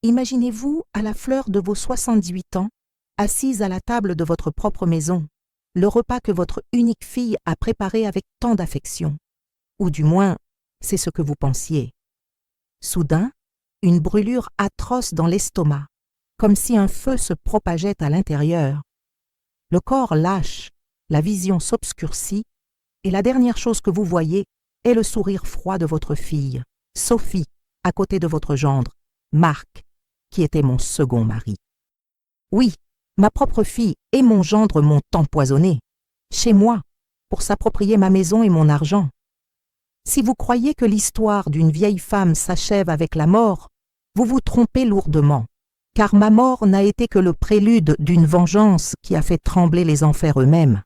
Imaginez-vous à la fleur de vos 78 ans, assise à la table de votre propre maison, le repas que votre unique fille a préparé avec tant d'affection. Ou du moins, c'est ce que vous pensiez. Soudain, une brûlure atroce dans l'estomac, comme si un feu se propageait à l'intérieur. Le corps lâche, la vision s'obscurcit, et la dernière chose que vous voyez est le sourire froid de votre fille, Sophie, à côté de votre gendre, Marc, qui était mon second mari. Oui, ma propre fille et mon gendre m'ont empoisonné, chez moi, pour s'approprier ma maison et mon argent. Si vous croyez que l'histoire d'une vieille femme s'achève avec la mort, vous vous trompez lourdement, car ma mort n'a été que le prélude d'une vengeance qui a fait trembler les enfers eux-mêmes.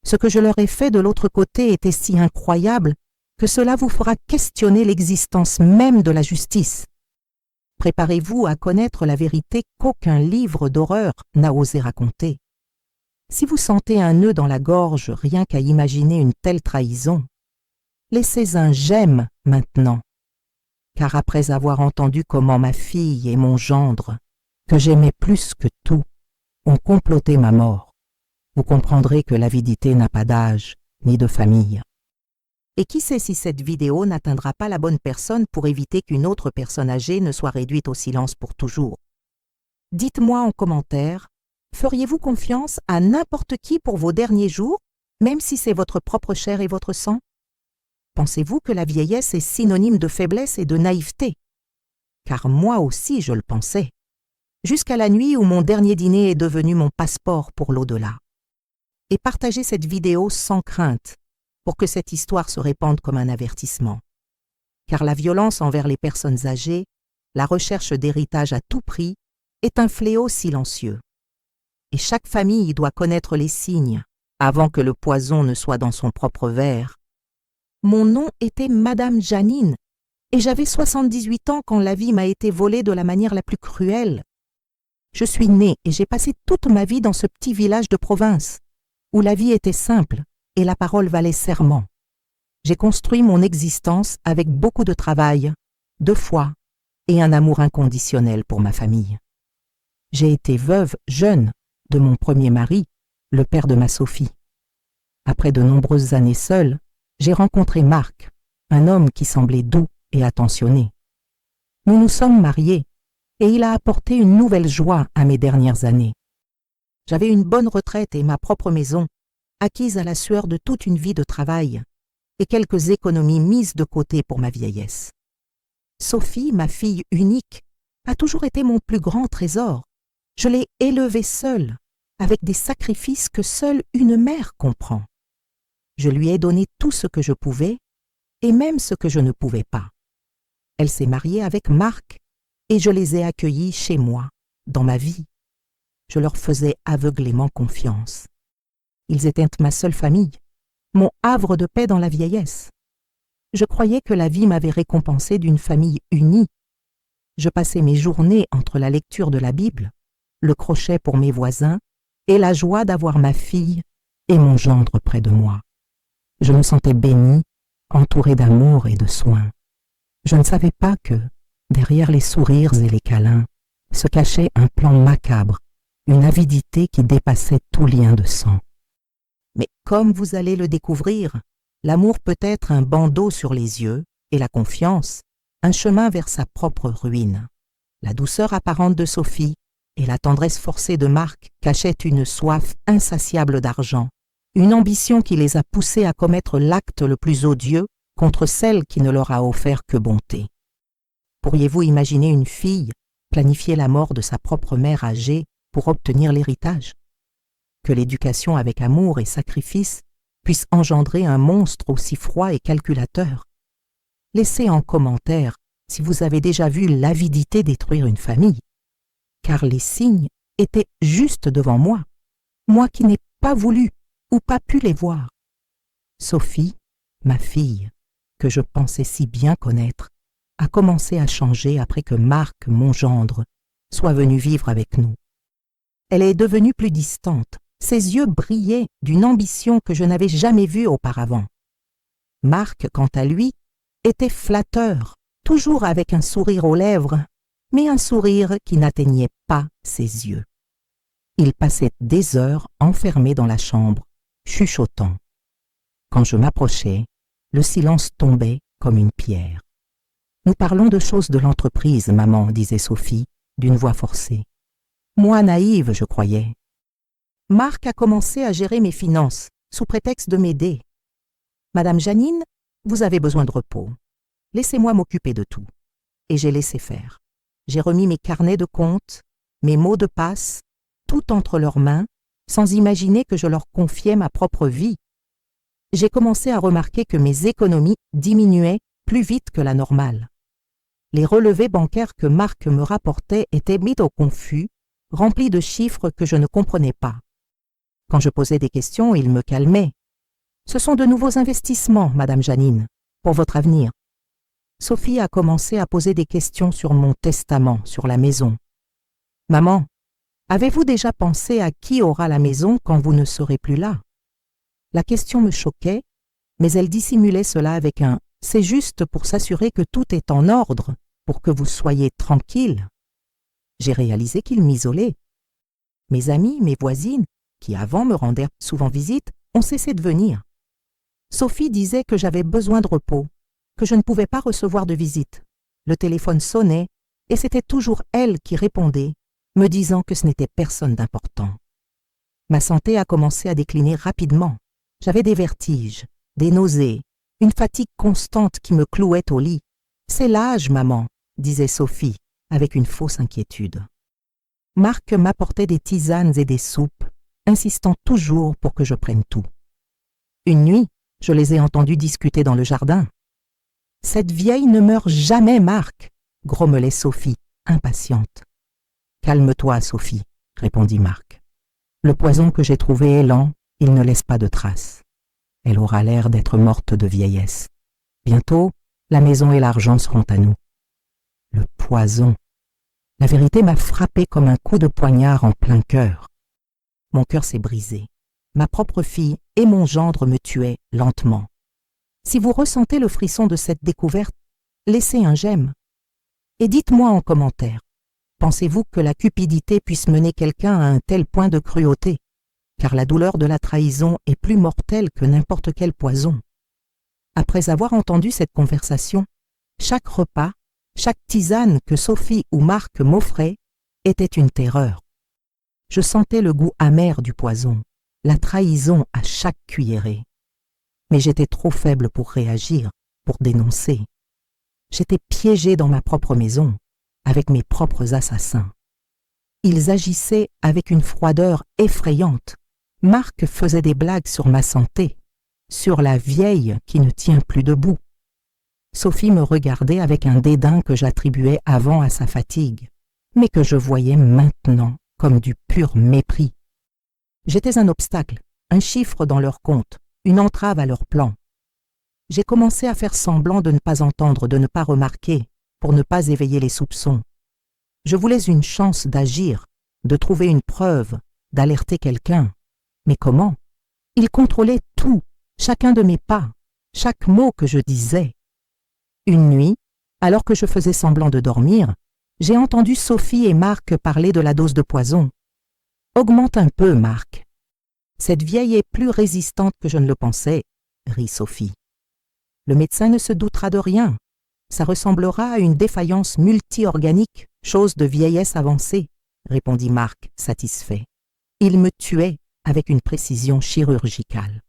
Ce que je leur ai fait de l'autre côté était si incroyable que cela vous fera questionner l'existence même de la justice. Préparez-vous à connaître la vérité qu'aucun livre d'horreur n'a osé raconter. Si vous sentez un nœud dans la gorge rien qu'à imaginer une telle trahison, laissez un j'aime maintenant, car après avoir entendu comment ma fille et mon gendre, que j'aimais plus que tout, ont comploté ma mort, vous comprendrez que l'avidité n'a pas d'âge ni de famille. Et qui sait si cette vidéo n'atteindra pas la bonne personne pour éviter qu'une autre personne âgée ne soit réduite au silence pour toujours. Dites-moi en commentaire, feriez-vous confiance à n'importe qui pour vos derniers jours, même si c'est votre propre chair et votre sang? Pensez-vous que la vieillesse est synonyme de faiblesse et de naïveté? Car moi aussi je le pensais, jusqu'à la nuit où mon dernier dîner est devenu mon passeport pour l'au-delà. Et partagez cette vidéo sans crainte, pour que cette histoire se répande comme un avertissement. Car la violence envers les personnes âgées, la recherche d'héritage à tout prix, est un fléau silencieux. Et chaque famille doit connaître les signes, avant que le poison ne soit dans son propre verre. Mon nom était Madame Janine, et j'avais 78 ans quand la vie m'a été volée de la manière la plus cruelle. Je suis née et j'ai passé toute ma vie dans ce petit village de province, où la vie était simple et la parole valait serment. J'ai construit mon existence avec beaucoup de travail, de foi et un amour inconditionnel pour ma famille. J'ai été veuve jeune de mon premier mari, le père de ma Sophie. Après de nombreuses années seule, j'ai rencontré Marc, un homme qui semblait doux et attentionné. Nous nous sommes mariés et il a apporté une nouvelle joie à mes dernières années. J'avais une bonne retraite et ma propre maison, acquise à la sueur de toute une vie de travail, et quelques économies mises de côté pour ma vieillesse. Sophie, ma fille unique, a toujours été mon plus grand trésor. Je l'ai élevée seule, avec des sacrifices que seule une mère comprend. Je lui ai donné tout ce que je pouvais, et même ce que je ne pouvais pas. Elle s'est mariée avec Marc, et je les ai accueillis chez moi, dans ma vie. Je leur faisais aveuglément confiance. Ils étaient ma seule famille, mon havre de paix dans la vieillesse. Je croyais que la vie m'avait récompensé d'une famille unie. Je passais mes journées entre la lecture de la Bible, le crochet pour mes voisins et la joie d'avoir ma fille et mon gendre près de moi. Je me sentais bénie, entourée d'amour et de soins. Je ne savais pas que, derrière les sourires et les câlins, se cachait un plan macabre, une avidité qui dépassait tout lien de sang. Mais comme vous allez le découvrir, l'amour peut être un bandeau sur les yeux et la confiance, un chemin vers sa propre ruine. La douceur apparente de Sophie et la tendresse forcée de Marc cachaient une soif insatiable d'argent, une ambition qui les a poussés à commettre l'acte le plus odieux contre celle qui ne leur a offert que bonté. Pourriez-vous imaginer une fille planifier la mort de sa propre mère âgée pour obtenir l'héritage? Que l'éducation avec amour et sacrifice puisse engendrer un monstre aussi froid et calculateur. Laissez en commentaire si vous avez déjà vu l'avidité détruire une famille, car les signes étaient juste devant moi, moi qui n'ai pas voulu ou pas pu les voir. Sophie, ma fille, que je pensais si bien connaître, a commencé à changer après que Marc, mon gendre, soit venu vivre avec nous. Elle est devenue plus distante. Ses yeux brillaient d'une ambition que je n'avais jamais vue auparavant. Marc, quant à lui, était flatteur, toujours avec un sourire aux lèvres, mais un sourire qui n'atteignait pas ses yeux. Il passait des heures enfermé dans la chambre, chuchotant. Quand je m'approchais, le silence tombait comme une pierre. « Nous parlons de choses de l'entreprise, maman, disait Sophie, d'une voix forcée. Moi, naïve, je croyais. Marc a commencé à gérer mes finances, sous prétexte de m'aider. Madame Janine, vous avez besoin de repos. Laissez-moi m'occuper de tout. Et j'ai laissé faire. J'ai remis mes carnets de comptes, mes mots de passe, tout entre leurs mains, sans imaginer que je leur confiais ma propre vie. J'ai commencé à remarquer que mes économies diminuaient plus vite que la normale. Les relevés bancaires que Marc me rapportait étaient mis au confus, remplis de chiffres que je ne comprenais pas. Quand je posais des questions, il me calmait. « Ce sont de nouveaux investissements, Madame Janine, pour votre avenir. » Sophie a commencé à poser des questions sur mon testament, sur la maison. « Maman, avez-vous déjà pensé à qui aura la maison quand vous ne serez plus là ?» La question me choquait, mais elle dissimulait cela avec un « c'est juste pour s'assurer que tout est en ordre, pour que vous soyez tranquille. » J'ai réalisé qu'il m'isolait. Mes amis, mes voisines, qui avant me rendaient souvent visite, ont cessé de venir. Sophie disait que j'avais besoin de repos, que je ne pouvais pas recevoir de visite. Le téléphone sonnait et c'était toujours elle qui répondait, me disant que ce n'était personne d'important. Ma santé a commencé à décliner rapidement. J'avais des vertiges, des nausées, une fatigue constante qui me clouait au lit. « C'est l'âge, maman », disait Sophie, avec une fausse inquiétude. Marc m'apportait des tisanes et des soupes, insistant toujours pour que je prenne tout. Une nuit, je les ai entendus discuter dans le jardin. « Cette vieille ne meurt jamais, Marc !» grommelait Sophie, impatiente. « Calme-toi, Sophie, » répondit Marc. « Le poison que j'ai trouvé est lent, il ne laisse pas de traces. Elle aura l'air d'être morte de vieillesse. Bientôt, la maison et l'argent seront à nous. » Le poison. La vérité m'a frappé comme un coup de poignard en plein cœur. Mon cœur s'est brisé. Ma propre fille et mon gendre me tuaient lentement. Si vous ressentez le frisson de cette découverte, laissez un j'aime. Et dites-moi en commentaire, pensez-vous que la cupidité puisse mener quelqu'un à un tel point de cruauté? Car la douleur de la trahison est plus mortelle que n'importe quel poison. Après avoir entendu cette conversation, chaque repas, chaque tisane que Sophie ou Marc m'offraient était une terreur. Je sentais le goût amer du poison, la trahison à chaque cuillerée. Mais j'étais trop faible pour réagir, pour dénoncer. J'étais piégée dans ma propre maison, avec mes propres assassins. Ils agissaient avec une froideur effrayante. Marc faisait des blagues sur ma santé, sur la vieille qui ne tient plus debout. Sophie me regardait avec un dédain que j'attribuais avant à sa fatigue, mais que je voyais maintenant comme du pur mépris. J'étais un obstacle, un chiffre dans leur compte, une entrave à leur plan. J'ai commencé à faire semblant de ne pas entendre, de ne pas remarquer, pour ne pas éveiller les soupçons. Je voulais une chance d'agir, de trouver une preuve, d'alerter quelqu'un. Mais comment? Ils contrôlaient tout, chacun de mes pas, chaque mot que je disais. Une nuit, alors que je faisais semblant de dormir, j'ai entendu Sophie et Marc parler de la dose de poison. « Augmente un peu, Marc. »« Cette vieille est plus résistante que je ne le pensais, » rit Sophie. « Le médecin ne se doutera de rien. Ça ressemblera à une défaillance multi-organique, chose de vieillesse avancée, » répondit Marc, satisfait. Il me tuait avec une précision chirurgicale.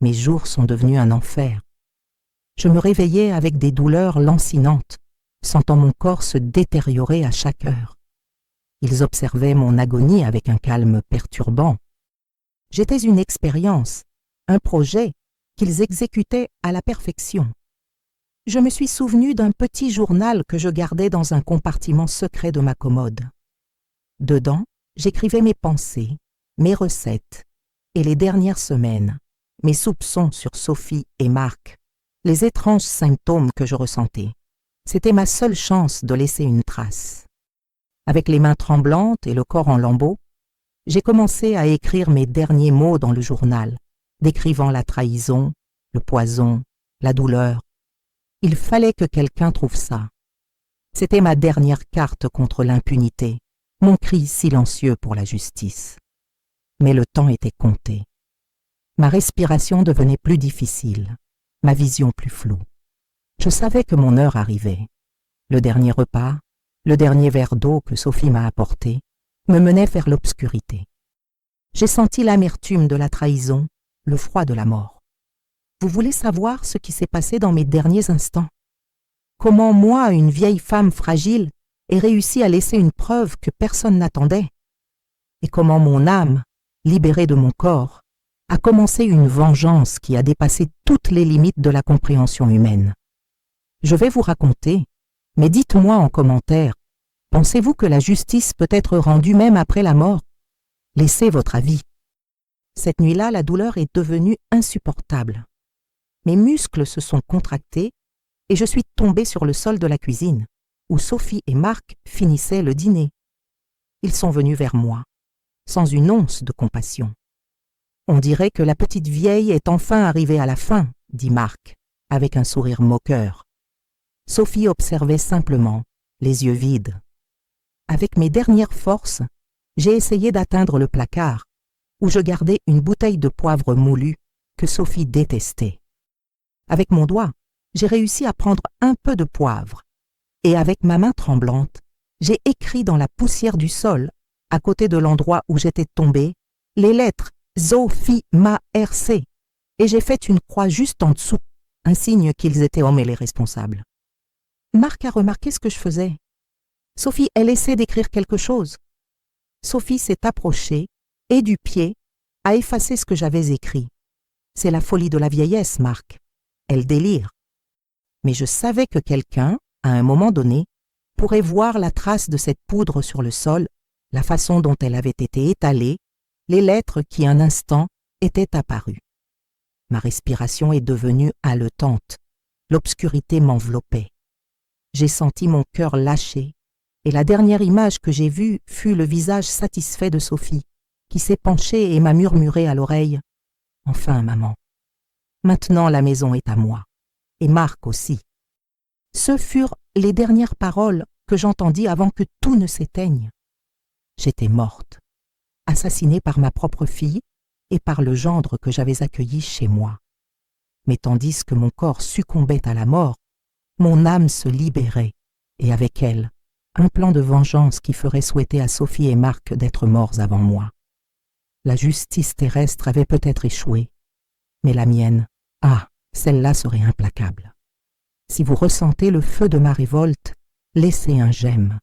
Mes jours sont devenus un enfer. Je me réveillais avec des douleurs lancinantes, sentant mon corps se détériorer à chaque heure. Ils observaient mon agonie avec un calme perturbant. J'étais une expérience, un projet qu'ils exécutaient à la perfection. Je me suis souvenu d'un petit journal que je gardais dans un compartiment secret de ma commode. Dedans, j'écrivais mes pensées, mes recettes et les dernières semaines, mes soupçons sur Sophie et Marc, les étranges symptômes que je ressentais. C'était ma seule chance de laisser une trace. Avec les mains tremblantes et le corps en lambeaux, j'ai commencé à écrire mes derniers mots dans le journal, décrivant la trahison, le poison, la douleur. Il fallait que quelqu'un trouve ça. C'était ma dernière carte contre l'impunité, mon cri silencieux pour la justice. Mais le temps était compté. Ma respiration devenait plus difficile, ma vision plus floue. Je savais que mon heure arrivait. Le dernier repas, le dernier verre d'eau que Sophie m'a apporté, me menait vers l'obscurité. J'ai senti l'amertume de la trahison, le froid de la mort. Vous voulez savoir ce qui s'est passé dans mes derniers instants? Comment moi, une vieille femme fragile, ai réussi à laisser une preuve que personne n'attendait? Et comment mon âme, libérée de mon corps, a commencé une vengeance qui a dépassé toutes les limites de la compréhension humaine? Je vais vous raconter, mais dites-moi en commentaire, pensez-vous que la justice peut être rendue même après la mort? Laissez votre avis. Cette nuit-là, la douleur est devenue insupportable. Mes muscles se sont contractés et je suis tombée sur le sol de la cuisine, où Sophie et Marc finissaient le dîner. Ils sont venus vers moi, sans une once de compassion. On dirait que la petite vieille est enfin arrivée à la fin, dit Marc, avec un sourire moqueur. Sophie observait simplement, les yeux vides. Avec mes dernières forces, j'ai essayé d'atteindre le placard, où je gardais une bouteille de poivre moulu que Sophie détestait. Avec mon doigt, j'ai réussi à prendre un peu de poivre, et avec ma main tremblante, j'ai écrit dans la poussière du sol, à côté de l'endroit où j'étais tombée, les lettres Sophie Ma RC, et j'ai fait une croix juste en dessous, un signe qu'ils étaient hommes et les responsables. Marc a remarqué ce que je faisais. Sophie, elle essaie d'écrire quelque chose. Sophie s'est approchée et du pied a effacé ce que j'avais écrit. C'est la folie de la vieillesse, Marc. Elle délire. Mais je savais que quelqu'un, à un moment donné, pourrait voir la trace de cette poudre sur le sol, la façon dont elle avait été étalée, les lettres qui un instant étaient apparues. Ma respiration est devenue haletante. L'obscurité m'enveloppait. J'ai senti mon cœur lâcher, et la dernière image que j'ai vue fut le visage satisfait de Sophie, qui s'est penchée et m'a murmuré à l'oreille « Enfin, maman, maintenant la maison est à moi, et Marc aussi. » Ce furent les dernières paroles que j'entendis avant que tout ne s'éteigne. J'étais morte, assassinée par ma propre fille et par le gendre que j'avais accueilli chez moi. Mais tandis que mon corps succombait à la mort, mon âme se libérait, et avec elle, un plan de vengeance qui ferait souhaiter à Sophie et Marc d'être morts avant moi. La justice terrestre avait peut-être échoué, mais la mienne, celle-là serait implacable. Si vous ressentez le feu de ma révolte, laissez un j'aime.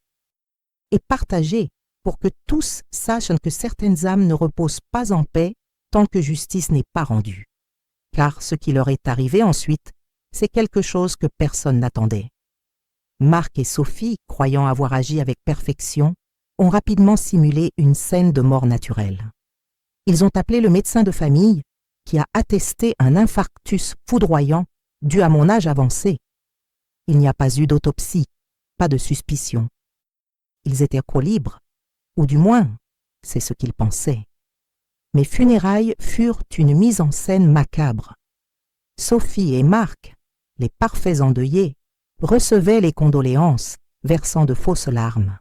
Et partagez pour que tous sachent que certaines âmes ne reposent pas en paix tant que justice n'est pas rendue. Car ce qui leur est arrivé ensuite, c'est quelque chose que personne n'attendait. Marc et Sophie, croyant avoir agi avec perfection, ont rapidement simulé une scène de mort naturelle. Ils ont appelé le médecin de famille qui a attesté un infarctus foudroyant dû à mon âge avancé. Il n'y a pas eu d'autopsie, pas de suspicion. Ils étaient co-libres, ou du moins, c'est ce qu'ils pensaient. Mes funérailles furent une mise en scène macabre. Sophie et Marc, les parfaits endeuillés, recevaient les condoléances, versant de fausses larmes.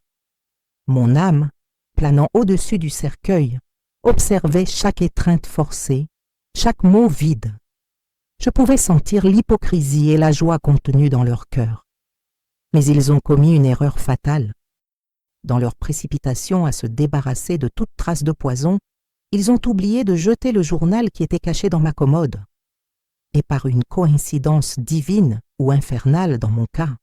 Mon âme, planant au-dessus du cercueil, observait chaque étreinte forcée, chaque mot vide. Je pouvais sentir l'hypocrisie et la joie contenues dans leur cœur. Mais ils ont commis une erreur fatale. Dans leur précipitation à se débarrasser de toute trace de poison, ils ont oublié de jeter le journal qui était caché dans ma commode. Et par une coïncidence divine ou infernale dans mon cas,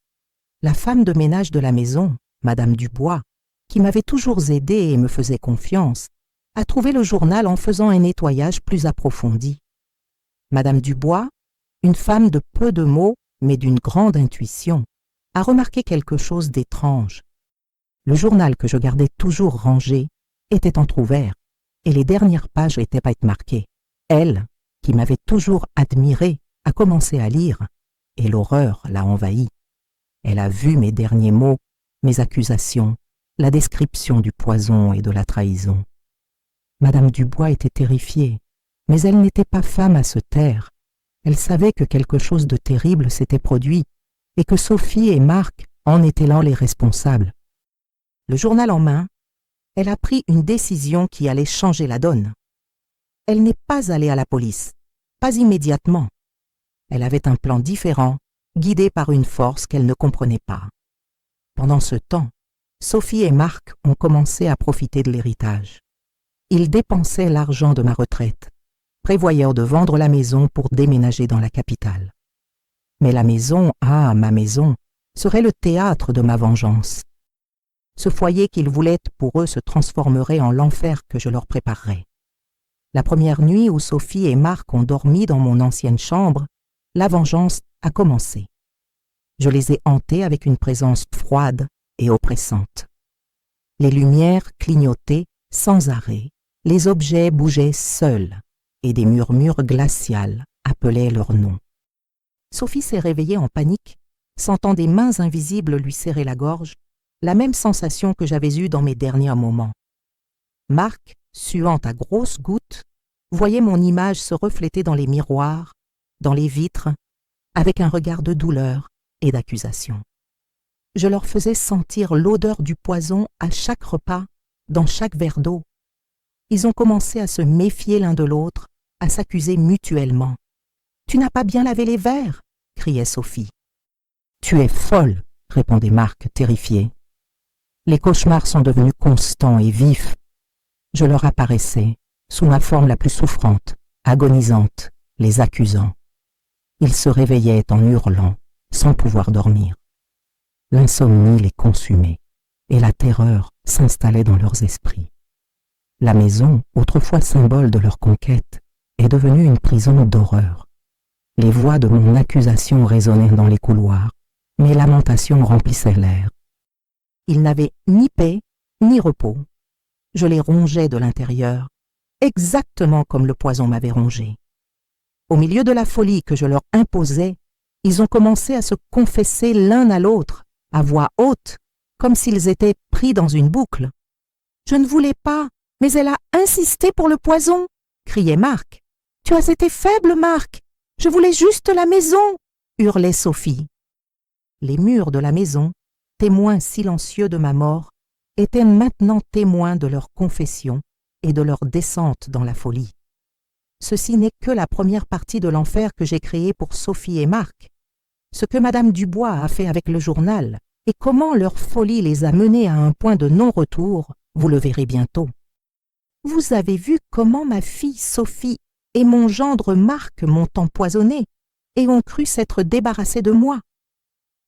la femme de ménage de la maison, Madame Dubois, qui m'avait toujours aidée et me faisait confiance, a trouvé le journal en faisant un nettoyage plus approfondi. Madame Dubois, une femme de peu de mots mais d'une grande intuition, a remarqué quelque chose d'étrange. Le journal que je gardais toujours rangé était entrouvert et les dernières pages étaient pas marquées. Elle, qui m'avait toujours admirée, a commencé à lire et l'horreur l'a envahie. Elle a vu mes derniers mots, mes accusations, la description du poison et de la trahison. Madame Dubois était terrifiée, mais elle n'était pas femme à se taire. Elle savait que quelque chose de terrible s'était produit et que Sophie et Marc En étaient les responsables. Le journal en main, elle a pris une décision qui allait changer la donne. Elle n'est pas allée à la police, pas immédiatement. Elle avait un plan différent, guidé par une force qu'elle ne comprenait pas. Pendant ce temps, Sophie et Marc ont commencé à profiter de l'héritage. Ils dépensaient l'argent de ma retraite, prévoyant de vendre la maison pour déménager dans la capitale. Mais la maison, ma maison, serait le théâtre de ma vengeance. Ce foyer qu'ils voulaient pour eux se transformerait en l'enfer que je leur préparerais. La première nuit où Sophie et Marc ont dormi dans mon ancienne chambre, la vengeance a commencé. Je les ai hantés avec une présence froide et oppressante. Les lumières clignotaient sans arrêt, les objets bougeaient seuls, et des murmures glaciales appelaient leur nom. Sophie s'est réveillée en panique, sentant des mains invisibles lui serrer la gorge, la même sensation que j'avais eue dans mes derniers moments. Marc, suant à grosses gouttes, voyait mon image se refléter dans les miroirs, dans les vitres, avec un regard de douleur et d'accusation. Je leur faisais sentir l'odeur du poison à chaque repas, dans chaque verre d'eau. Ils ont commencé à se méfier l'un de l'autre, à s'accuser mutuellement. « Tu n'as pas bien lavé les verres !» criait Sophie. « Tu es folle !» répondait Marc, terrifié. Les cauchemars sont devenus constants et vifs. Je leur apparaissais, sous ma forme la plus souffrante, agonisante, les accusant. Ils se réveillaient en hurlant, sans pouvoir dormir. L'insomnie les consumait, et la terreur s'installait dans leurs esprits. La maison, autrefois symbole de leur conquête, est devenue une prison d'horreur. Les voix de mon accusation résonnaient dans les couloirs, mes lamentations remplissaient l'air. Ils n'avaient ni paix, ni repos. Je les rongeais de l'intérieur, exactement comme le poison m'avait rongé. Au milieu de la folie que je leur imposais, ils ont commencé à se confesser l'un à l'autre, à voix haute, comme s'ils étaient pris dans une boucle. « Je ne voulais pas, mais elle a insisté pour le poison !» criait Marc. « Tu as été faible, Marc! Je voulais juste la maison !» hurlait Sophie. Les murs de la maison, témoins silencieux de ma mort, étaient maintenant témoins de leur confession et de leur descente dans la folie. Ceci n'est que la première partie de l'enfer que j'ai créé pour Sophie et Marc. Ce que Madame Dubois a fait avec le journal et comment leur folie les a menés à un point de non-retour, vous le verrez bientôt. Vous avez vu comment ma fille Sophie et mon gendre Marc m'ont empoisonné et ont cru s'être débarrassés de moi.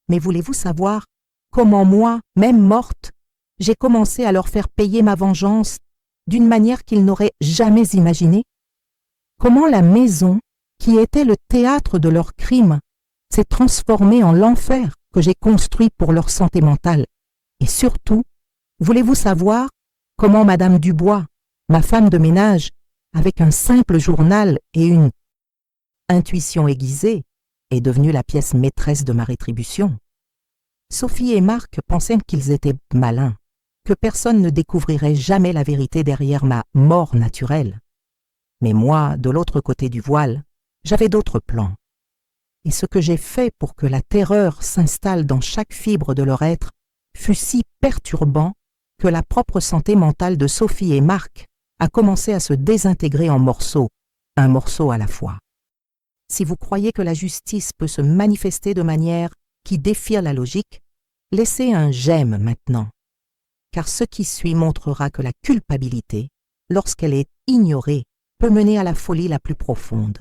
Mais voulez-vous savoir comment moi, même morte, j'ai commencé à leur faire payer ma vengeance d'une manière qu'ils n'auraient jamais imaginée? Comment la maison, qui était le théâtre de leurs crimes, s'est transformée en l'enfer que j'ai construit pour leur santé mentale? Et surtout, voulez-vous savoir comment Madame Dubois, ma femme de ménage, avec un simple journal et une intuition aiguisée, est devenue la pièce maîtresse de ma rétribution? Sophie et Marc pensaient qu'ils étaient malins, que personne ne découvrirait jamais la vérité derrière ma mort naturelle. Mais moi, de l'autre côté du voile, j'avais d'autres plans. Et ce que j'ai fait pour que la terreur s'installe dans chaque fibre de leur être fut si perturbant que la propre santé mentale de Sophie et Marc a commencé à se désintégrer en morceaux, un morceau à la fois. Si vous croyez que la justice peut se manifester de manière qui défie la logique, laissez un j'aime maintenant, car ce qui suit montrera que la culpabilité, lorsqu'elle est ignorée, peut mener à la folie la plus profonde.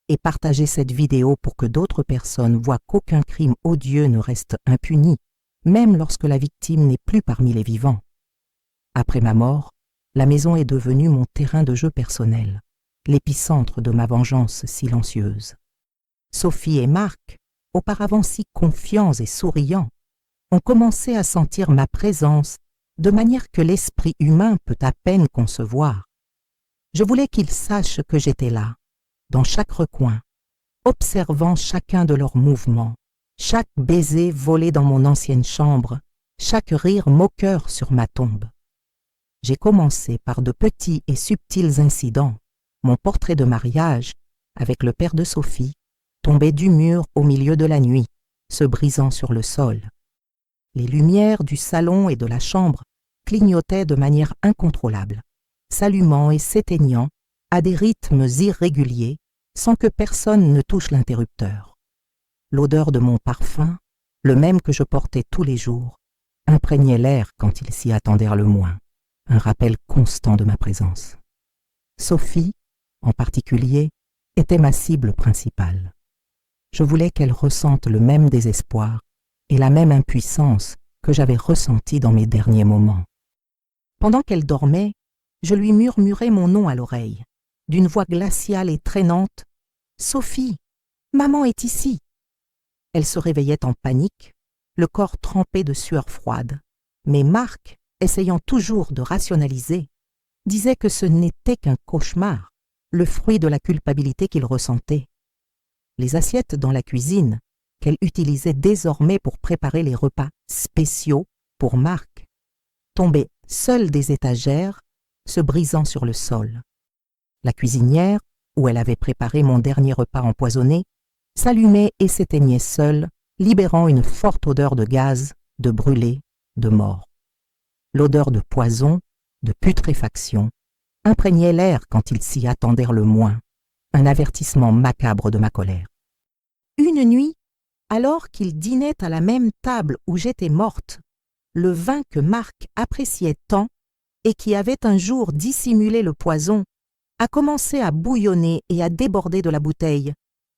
Et partagez cette vidéo pour que d'autres personnes voient qu'aucun crime odieux ne reste impuni, même lorsque la victime n'est plus parmi les vivants. Après ma mort, la maison est devenue mon terrain de jeu personnel, l'épicentre de ma vengeance silencieuse. Sophie et Marc, auparavant si confiants et souriants, ont commencé à sentir ma présence de manière que l'esprit humain peut à peine concevoir. Je voulais qu'ils sachent que j'étais là, dans chaque recoin, observant chacun de leurs mouvements, chaque baiser volé dans mon ancienne chambre, chaque rire moqueur sur ma tombe. J'ai commencé par de petits et subtils incidents. Mon portrait de mariage, avec le père de Sophie, tombait du mur au milieu de la nuit, se brisant sur le sol. Les lumières du salon et de la chambre clignotaient de manière incontrôlable, s'allumant et s'éteignant à des rythmes irréguliers sans que personne ne touche l'interrupteur. L'odeur de mon parfum, le même que je portais tous les jours, imprégnait l'air quand ils s'y attendirent le moins, un rappel constant de ma présence. Sophie, en particulier, était ma cible principale. Je voulais qu'elle ressente le même désespoir et la même impuissance que j'avais ressenti dans mes derniers moments. Pendant qu'elle dormait, je lui murmurais mon nom à l'oreille, d'une voix glaciale et traînante. « Sophie, maman est ici !» Elle se réveillait en panique, le corps trempé de sueur froide. Mais Marc, essayant toujours de rationaliser, disait que ce n'était qu'un cauchemar, le fruit de la culpabilité qu'il ressentait. Les assiettes dans la cuisine, qu'elle utilisait désormais pour préparer les repas spéciaux pour Marc, tombaient seules des étagères, se brisant sur le sol. La cuisinière, où elle avait préparé mon dernier repas empoisonné, s'allumait et s'éteignait seule, libérant une forte odeur de gaz, de brûlé, de mort. L'odeur de poison, de putréfaction, imprégnait l'air quand ils s'y attendirent le moins, un avertissement macabre de ma colère. Une nuit, alors qu'ils dînaient à la même table où j'étais morte, le vin que Marc appréciait tant et qui avait un jour dissimulé le poison a commencé à bouillonner et à déborder de la bouteille,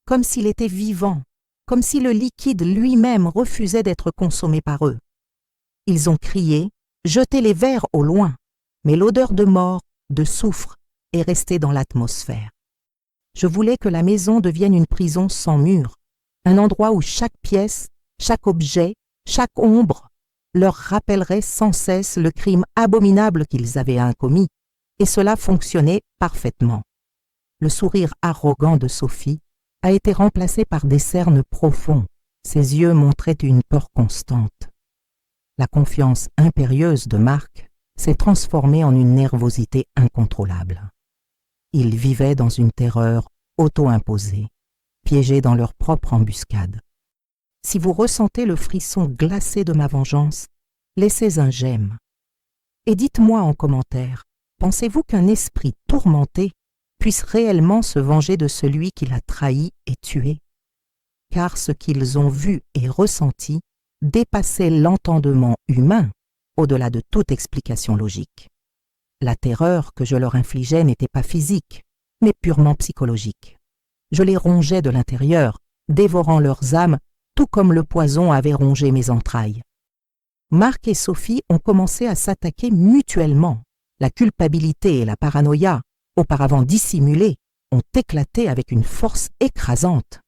comme s'il était vivant, comme si le liquide lui-même refusait d'être consommé par eux. Ils ont crié, jeté les verres au loin, mais l'odeur de mort, de soufre, est restée dans l'atmosphère. Je voulais que la maison devienne une prison sans murs, un endroit où chaque pièce, chaque objet, chaque ombre leur rappellerait sans cesse le crime abominable qu'ils avaient commis, et cela fonctionnait parfaitement. Le sourire arrogant de Sophie a été remplacé par des cernes profonds, ses yeux montraient une peur constante. La confiance impérieuse de Marc s'est transformée en une nervosité incontrôlable. Ils vivaient dans une terreur auto-imposée, piégés dans leur propre embuscade. Si vous ressentez le frisson glacé de ma vengeance, laissez un j'aime. Et dites-moi en commentaire, pensez-vous qu'un esprit tourmenté puisse réellement se venger de celui qui l'a trahi et tué? Car ce qu'ils ont vu et ressenti dépassait l'entendement humain au-delà de toute explication logique. La terreur que je leur infligeais n'était pas physique, mais purement psychologique. Je les rongeais de l'intérieur, dévorant leurs âmes, tout comme le poison avait rongé mes entrailles. Marc et Sophie ont commencé à s'attaquer mutuellement. La culpabilité et la paranoïa, auparavant dissimulées, ont éclaté avec une force écrasante.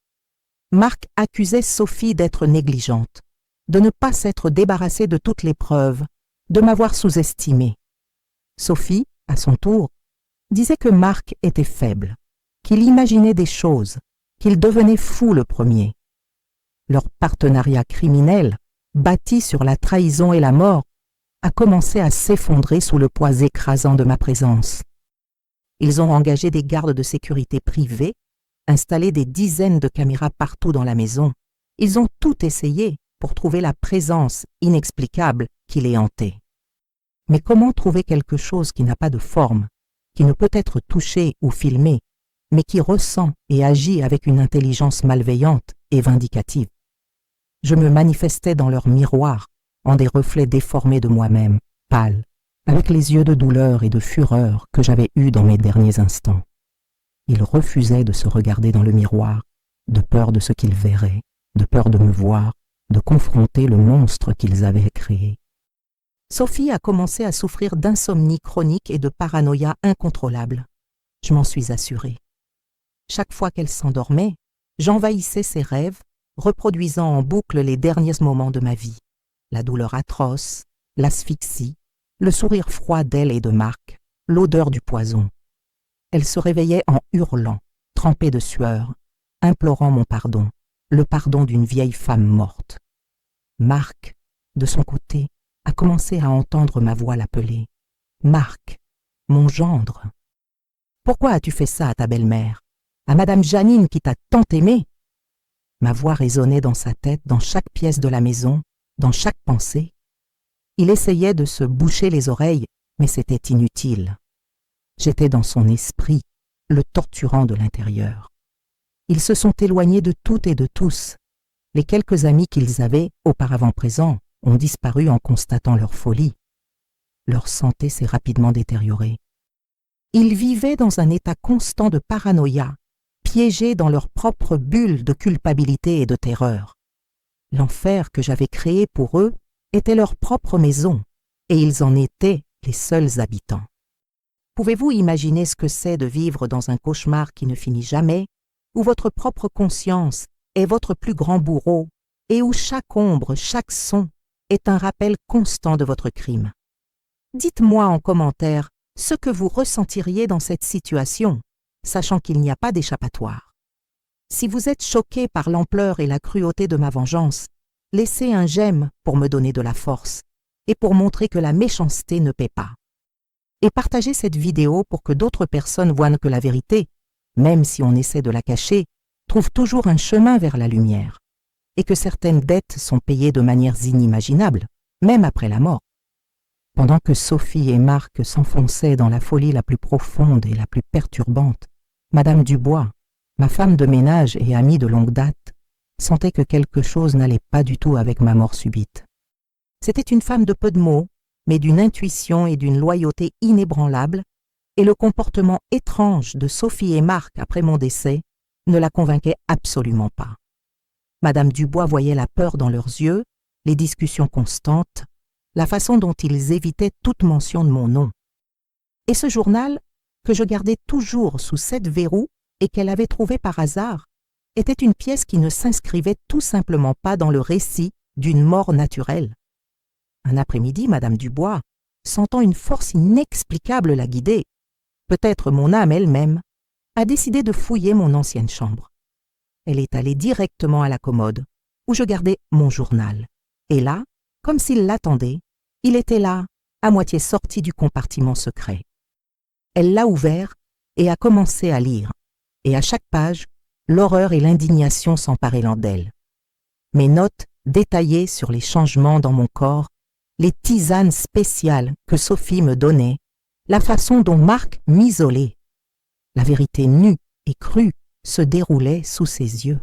Marc accusait Sophie d'être négligente, de ne pas s'être débarrassée de toutes les preuves, de m'avoir sous-estimée. Sophie, à son tour, disait que Marc était faible, qu'il imaginait des choses, qu'il devenait fou le premier. Leur partenariat criminel, bâti sur la trahison et la mort, a commencé à s'effondrer sous le poids écrasant de ma présence. Ils ont engagé des gardes de sécurité privés, installé des dizaines de caméras partout dans la maison. Ils ont tout essayé pour trouver la présence inexplicable qui les hantait. Mais comment trouver quelque chose qui n'a pas de forme, qui ne peut être touché ou filmé, mais qui ressent et agit avec une intelligence malveillante et vindicative? Je me manifestais dans leur miroir, en des reflets déformés de moi-même, pâle, avec les yeux de douleur et de fureur que j'avais eus dans mes derniers instants. Ils refusaient de se regarder dans le miroir, de peur de ce qu'ils verraient, de peur de me voir, de confronter le monstre qu'ils avaient créé. Sophie a commencé à souffrir d'insomnie chronique et de paranoïa incontrôlable. Je m'en suis assurée. Chaque fois qu'elle s'endormait, j'envahissais ses rêves, reproduisant en boucle les derniers moments de ma vie. La douleur atroce, l'asphyxie, le sourire froid d'elle et de Marc, l'odeur du poison. Elle se réveillait en hurlant, trempée de sueur, implorant mon pardon, le pardon d'une vieille femme morte. Marc, de son côté, a commencé à entendre ma voix l'appeler. « Marc, mon gendre. Pourquoi as-tu fait ça à ta belle-mère, à Madame Janine qui t'a tant aimé ?» Ma voix résonnait dans sa tête, dans chaque pièce de la maison, dans chaque pensée. Il essayait de se boucher les oreilles, mais c'était inutile. J'étais dans son esprit, le torturant de l'intérieur. Ils se sont éloignés de toutes et de tous. Les quelques amis qu'ils avaient, auparavant présents, ont disparu en constatant leur folie. Leur santé s'est rapidement détériorée. Ils vivaient dans un état constant de paranoïa, piégés dans leur propre bulle de culpabilité et de terreur. L'enfer que j'avais créé pour eux était leur propre maison, et ils en étaient les seuls habitants. Pouvez-vous imaginer ce que c'est de vivre dans un cauchemar qui ne finit jamais, où votre propre conscience est votre plus grand bourreau, et où chaque ombre, chaque son est un rappel constant de votre crime? Dites-moi en commentaire ce que vous ressentiriez dans cette situation, sachant qu'il n'y a pas d'échappatoire. Si vous êtes choqué par l'ampleur et la cruauté de ma vengeance, laissez un j'aime pour me donner de la force et pour montrer que la méchanceté ne paie pas. Et partagez cette vidéo pour que d'autres personnes voient que la vérité, même si on essaie de la cacher, trouve toujours un chemin vers la lumière, et que certaines dettes sont payées de manières inimaginables, même après la mort. Pendant que Sophie et Marc s'enfonçaient dans la folie la plus profonde et la plus perturbante, Madame Dubois, ma femme de ménage et amie de longue date, sentait que quelque chose n'allait pas du tout avec ma mort subite. C'était une femme de peu de mots, mais d'une intuition et d'une loyauté inébranlables, et le comportement étrange de Sophie et Marc après mon décès ne la convainquait absolument pas. Madame Dubois voyait la peur dans leurs yeux, les discussions constantes, la façon dont ils évitaient toute mention de mon nom. Et ce journal, que je gardais toujours sous 7 verrous et qu'elle avait trouvé par hasard, était une pièce qui ne s'inscrivait tout simplement pas dans le récit d'une mort naturelle. Un après-midi, Madame Dubois, sentant une force inexplicable la guider, peut-être mon âme elle-même, a décidé de fouiller mon ancienne chambre. Elle est allée directement à la commode, où je gardais mon journal. Et là, comme s'il l'attendait, il était là, à moitié sorti du compartiment secret. Elle l'a ouvert et a commencé à lire, et à chaque page, l'horreur et l'indignation s'emparaient d'elle. Mes notes détaillées sur les changements dans mon corps, les tisanes spéciales que Sophie me donnait, la façon dont Marc m'isolait. La vérité nue et crue se déroulait sous ses yeux.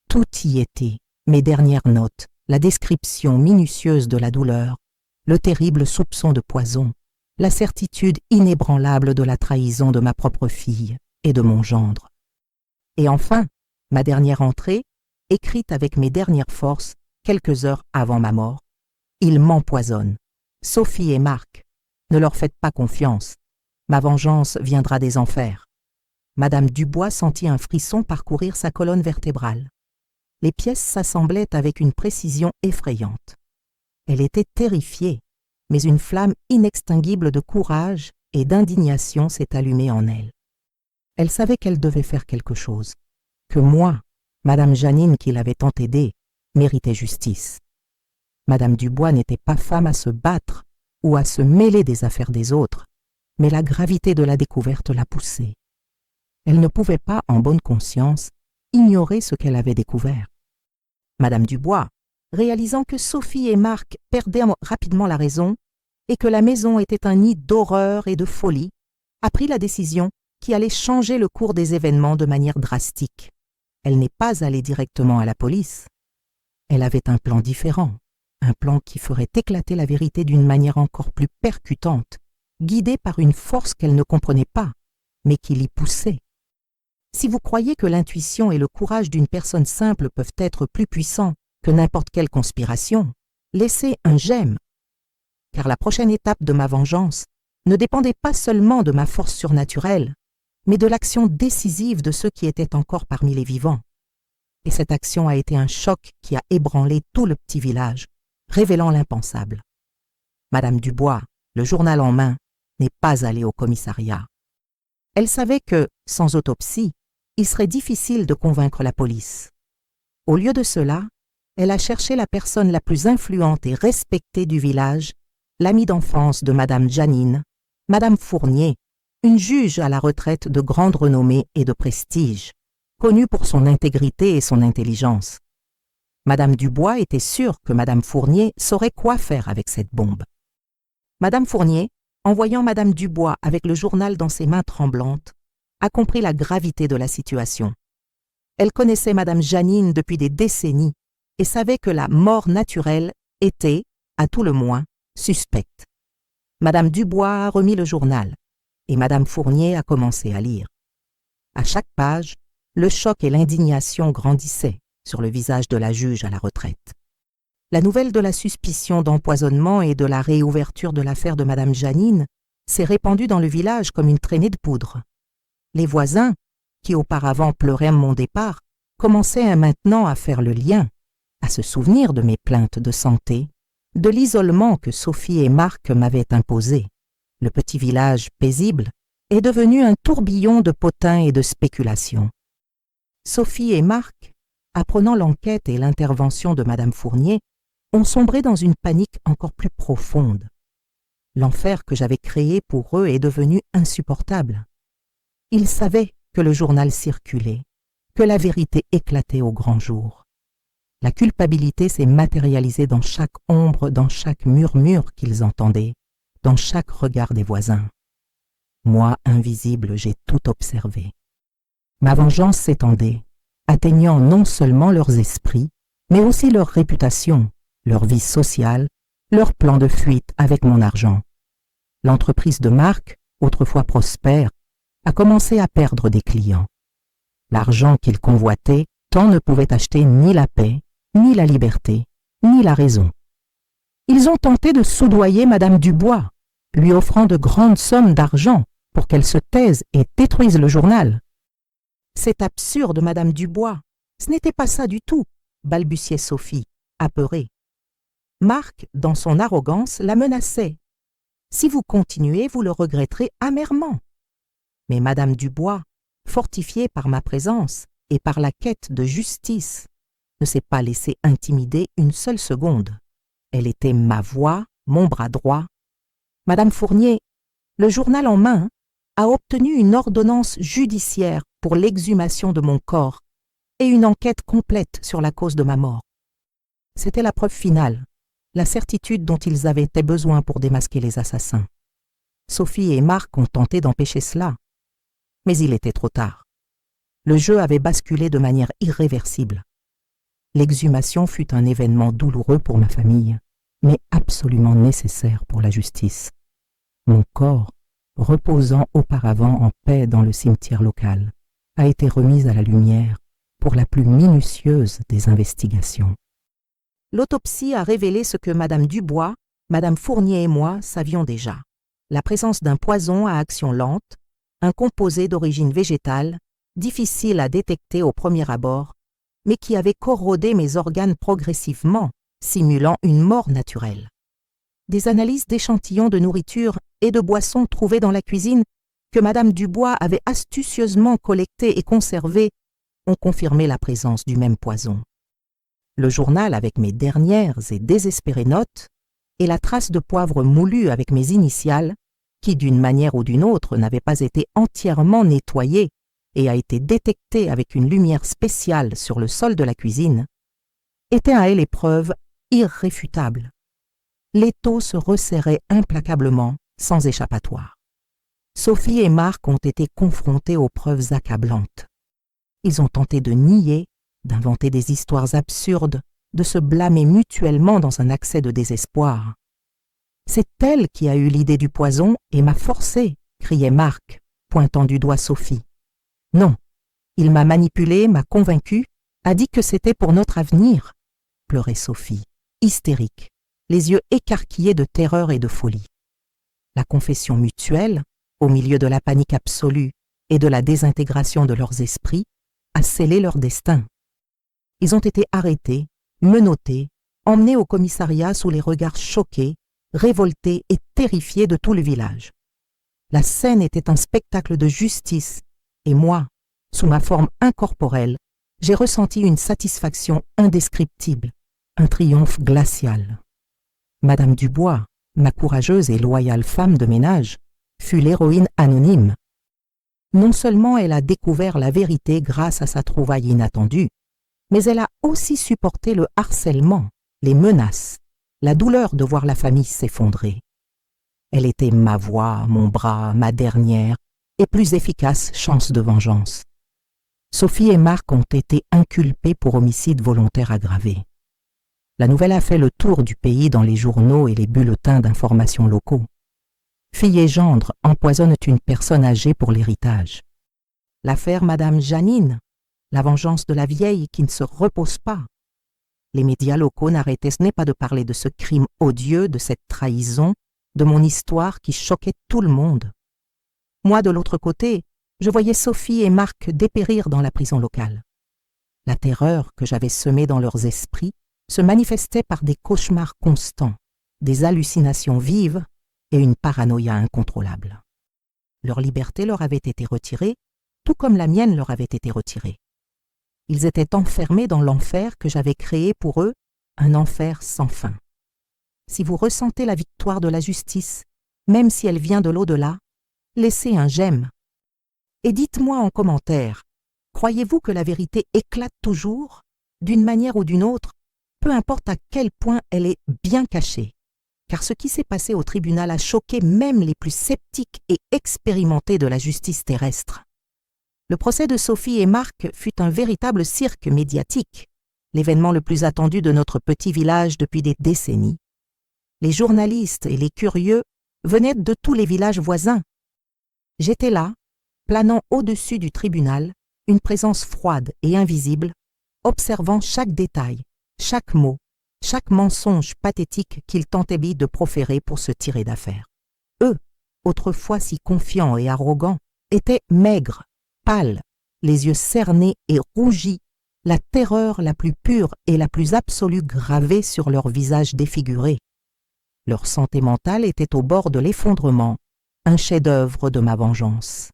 Tout y était, mes dernières notes, la description minutieuse de la douleur, le terrible soupçon de poison, la certitude inébranlable de la trahison de ma propre fille et de mon gendre. Et enfin, ma dernière entrée, écrite avec mes dernières forces, quelques heures avant ma mort. Ils m'empoisonnent. Sophie et Marc, ne leur faites pas confiance. Ma vengeance viendra des enfers. Madame Dubois sentit un frisson parcourir sa colonne vertébrale. Les pièces s'assemblaient avec une précision effrayante. Elle était terrifiée, mais une flamme inextinguible de courage et d'indignation s'est allumée en elle. Elle savait qu'elle devait faire quelque chose, que moi, Madame Janine qui l'avait tant aidée, méritait justice. Madame Dubois n'était pas femme à se battre ou à se mêler des affaires des autres, mais la gravité de la découverte la poussait. Elle ne pouvait pas, en bonne conscience, ignorer ce qu'elle avait découvert. Madame Dubois, réalisant que Sophie et Marc perdaient rapidement la raison et que la maison était un nid d'horreur et de folie, a pris la décision qui allait changer le cours des événements de manière drastique. Elle n'est pas allée directement à la police. Elle avait un plan différent, un plan qui ferait éclater la vérité d'une manière encore plus percutante, guidée par une force qu'elle ne comprenait pas, mais qui l'y poussait. Si vous croyez que l'intuition et le courage d'une personne simple peuvent être plus puissants que n'importe quelle conspiration, laissez un j'aime. Car la prochaine étape de ma vengeance ne dépendait pas seulement de ma force surnaturelle, mais de l'action décisive de ceux qui étaient encore parmi les vivants. Et cette action a été un choc qui a ébranlé tout le petit village, révélant l'impensable. Madame Dubois, le journal en main, n'est pas allée au commissariat. Elle savait que, sans autopsie, il serait difficile de convaincre la police. Au lieu de cela, elle a cherché la personne la plus influente et respectée du village, l'amie d'enfance de Madame Janine, Madame Fournier, une juge à la retraite de grande renommée et de prestige, connue pour son intégrité et son intelligence. Madame Dubois était sûre que Madame Fournier saurait quoi faire avec cette bombe. Madame Fournier, en voyant Madame Dubois avec le journal dans ses mains tremblantes, a compris la gravité de la situation. Elle connaissait Madame Jeannine depuis des décennies et savait que la mort naturelle était, à tout le moins, suspecte. Madame Dubois a remis le journal et Madame Fournier a commencé à lire. À chaque page, le choc et l'indignation grandissaient sur le visage de la juge à la retraite. La nouvelle de la suspicion d'empoisonnement et de la réouverture de l'affaire de Madame Jeannine s'est répandue dans le village comme une traînée de poudre. Les voisins, qui auparavant pleuraient mon départ, commençaient maintenant à faire le lien, à se souvenir de mes plaintes de santé, de l'isolement que Sophie et Marc m'avaient imposé. Le petit village paisible est devenu un tourbillon de potins et de spéculations. Sophie et Marc, apprenant l'enquête et l'intervention de Madame Fournier, ont sombré dans une panique encore plus profonde. L'enfer que j'avais créé pour eux est devenu insupportable. Ils savaient que le journal circulait, que la vérité éclatait au grand jour. La culpabilité s'est matérialisée dans chaque ombre, dans chaque murmure qu'ils entendaient, dans chaque regard des voisins. Moi, invisible, j'ai tout observé. Ma vengeance s'étendait, atteignant non seulement leurs esprits, mais aussi leur réputation, leur vie sociale, leur plan de fuite avec mon argent. L'entreprise de Marc, autrefois prospère, a commencé à perdre des clients. L'argent qu'ils convoitaient, tant ne pouvait acheter ni la paix, ni la liberté, ni la raison. Ils ont tenté de soudoyer Madame Dubois, lui offrant de grandes sommes d'argent pour qu'elle se taise et détruise le journal. « C'est absurde, Madame Dubois, ce n'était pas ça du tout », balbutiait Sophie, apeurée. Marc, dans son arrogance, la menaçait. « Si vous continuez, vous le regretterez amèrement. » Mais Madame Dubois, fortifiée par ma présence et par la quête de justice, ne s'est pas laissée intimider une seule seconde. Elle était ma voix, mon bras droit. Madame Fournier, le journal en main, a obtenu une ordonnance judiciaire pour l'exhumation de mon corps et une enquête complète sur la cause de ma mort. C'était la preuve finale, la certitude dont ils avaient besoin pour démasquer les assassins. Sophie et Marc ont tenté d'empêcher cela, mais il était trop tard. Le jeu avait basculé de manière irréversible. L'exhumation fut un événement douloureux pour ma famille, mais absolument nécessaire pour la justice. Mon corps, reposant auparavant en paix dans le cimetière local, a été remis à la lumière pour la plus minutieuse des investigations. L'autopsie a révélé ce que Madame Dubois, Madame Fournier et moi savions déjà. La présence d'un poison à action lente, un composé d'origine végétale, difficile à détecter au premier abord, mais qui avait corrodé mes organes progressivement, simulant une mort naturelle. Des analyses d'échantillons de nourriture et de boissons trouvées dans la cuisine que Madame Dubois avait astucieusement collectées et conservées ont confirmé la présence du même poison. Le journal avec mes dernières et désespérées notes et la trace de poivre moulu avec mes initiales, qui d'une manière ou d'une autre n'avait pas été entièrement nettoyée et a été détectée avec une lumière spéciale sur le sol de la cuisine, étaient à elle preuve irréfutable. L'étau se resserrait implacablement, sans échappatoire. Sophie et Marc ont été confrontés aux preuves accablantes. Ils ont tenté de nier, d'inventer des histoires absurdes, de se blâmer mutuellement dans un accès de désespoir. « C'est elle qui a eu l'idée du poison et m'a forcée », criait Marc, pointant du doigt Sophie. « Non, il m'a manipulée, m'a convaincue, a dit que c'était pour notre avenir », pleurait Sophie, hystérique, les yeux écarquillés de terreur et de folie. La confession mutuelle, au milieu de la panique absolue et de la désintégration de leurs esprits, a scellé leur destin. Ils ont été arrêtés, menottés, emmenés au commissariat sous les regards choqués, révoltés et terrifiés de tout le village. La scène était un spectacle de justice, et moi, sous ma forme incorporelle, j'ai ressenti une satisfaction indescriptible, un triomphe glacial. Madame Dubois, ma courageuse et loyale femme de ménage, fut l'héroïne anonyme. Non seulement elle a découvert la vérité grâce à sa trouvaille inattendue, mais elle a aussi supporté le harcèlement, les menaces, la douleur de voir la famille s'effondrer. Elle était ma voix, mon bras, ma dernière et plus efficace chance de vengeance. Sophie et Marc ont été inculpés pour homicide volontaire aggravé. La nouvelle a fait le tour du pays dans les journaux et les bulletins d'information locaux. Fille et gendre empoisonnent une personne âgée pour l'héritage. L'affaire Madame Janine, la vengeance de la vieille qui ne se repose pas. Les médias locaux n'arrêtaient pas de parler de ce crime odieux, de cette trahison, de mon histoire qui choquait tout le monde. Moi, de l'autre côté, je voyais Sophie et Marc dépérir dans la prison locale. La terreur que j'avais semée dans leurs esprits se manifestait par des cauchemars constants, des hallucinations vives et une paranoïa incontrôlable. Leur liberté leur avait été retirée, tout comme la mienne leur avait été retirée. Ils étaient enfermés dans l'enfer que j'avais créé pour eux, un enfer sans fin. Si vous ressentez la victoire de la justice, même si elle vient de l'au-delà, laissez un j'aime. Et dites-moi en commentaire, croyez-vous que la vérité éclate toujours, d'une manière ou d'une autre, peu importe à quel point elle est bien cachée? Car ce qui s'est passé au tribunal a choqué même les plus sceptiques et expérimentés de la justice terrestre. Le procès de Sophie et Marc fut un véritable cirque médiatique, l'événement le plus attendu de notre petit village depuis des décennies. Les journalistes et les curieux venaient de tous les villages voisins. J'étais là, planant au-dessus du tribunal, une présence froide et invisible, observant chaque détail, chaque mot, chaque mensonge pathétique qu'ils tentaient de proférer pour se tirer d'affaire. Eux, autrefois si confiants et arrogants, étaient maigres, pâles, les yeux cernés et rougis, la terreur la plus pure et la plus absolue gravée sur leurs visages défigurés. Leur santé mentale était au bord de l'effondrement, un chef-d'œuvre de ma vengeance.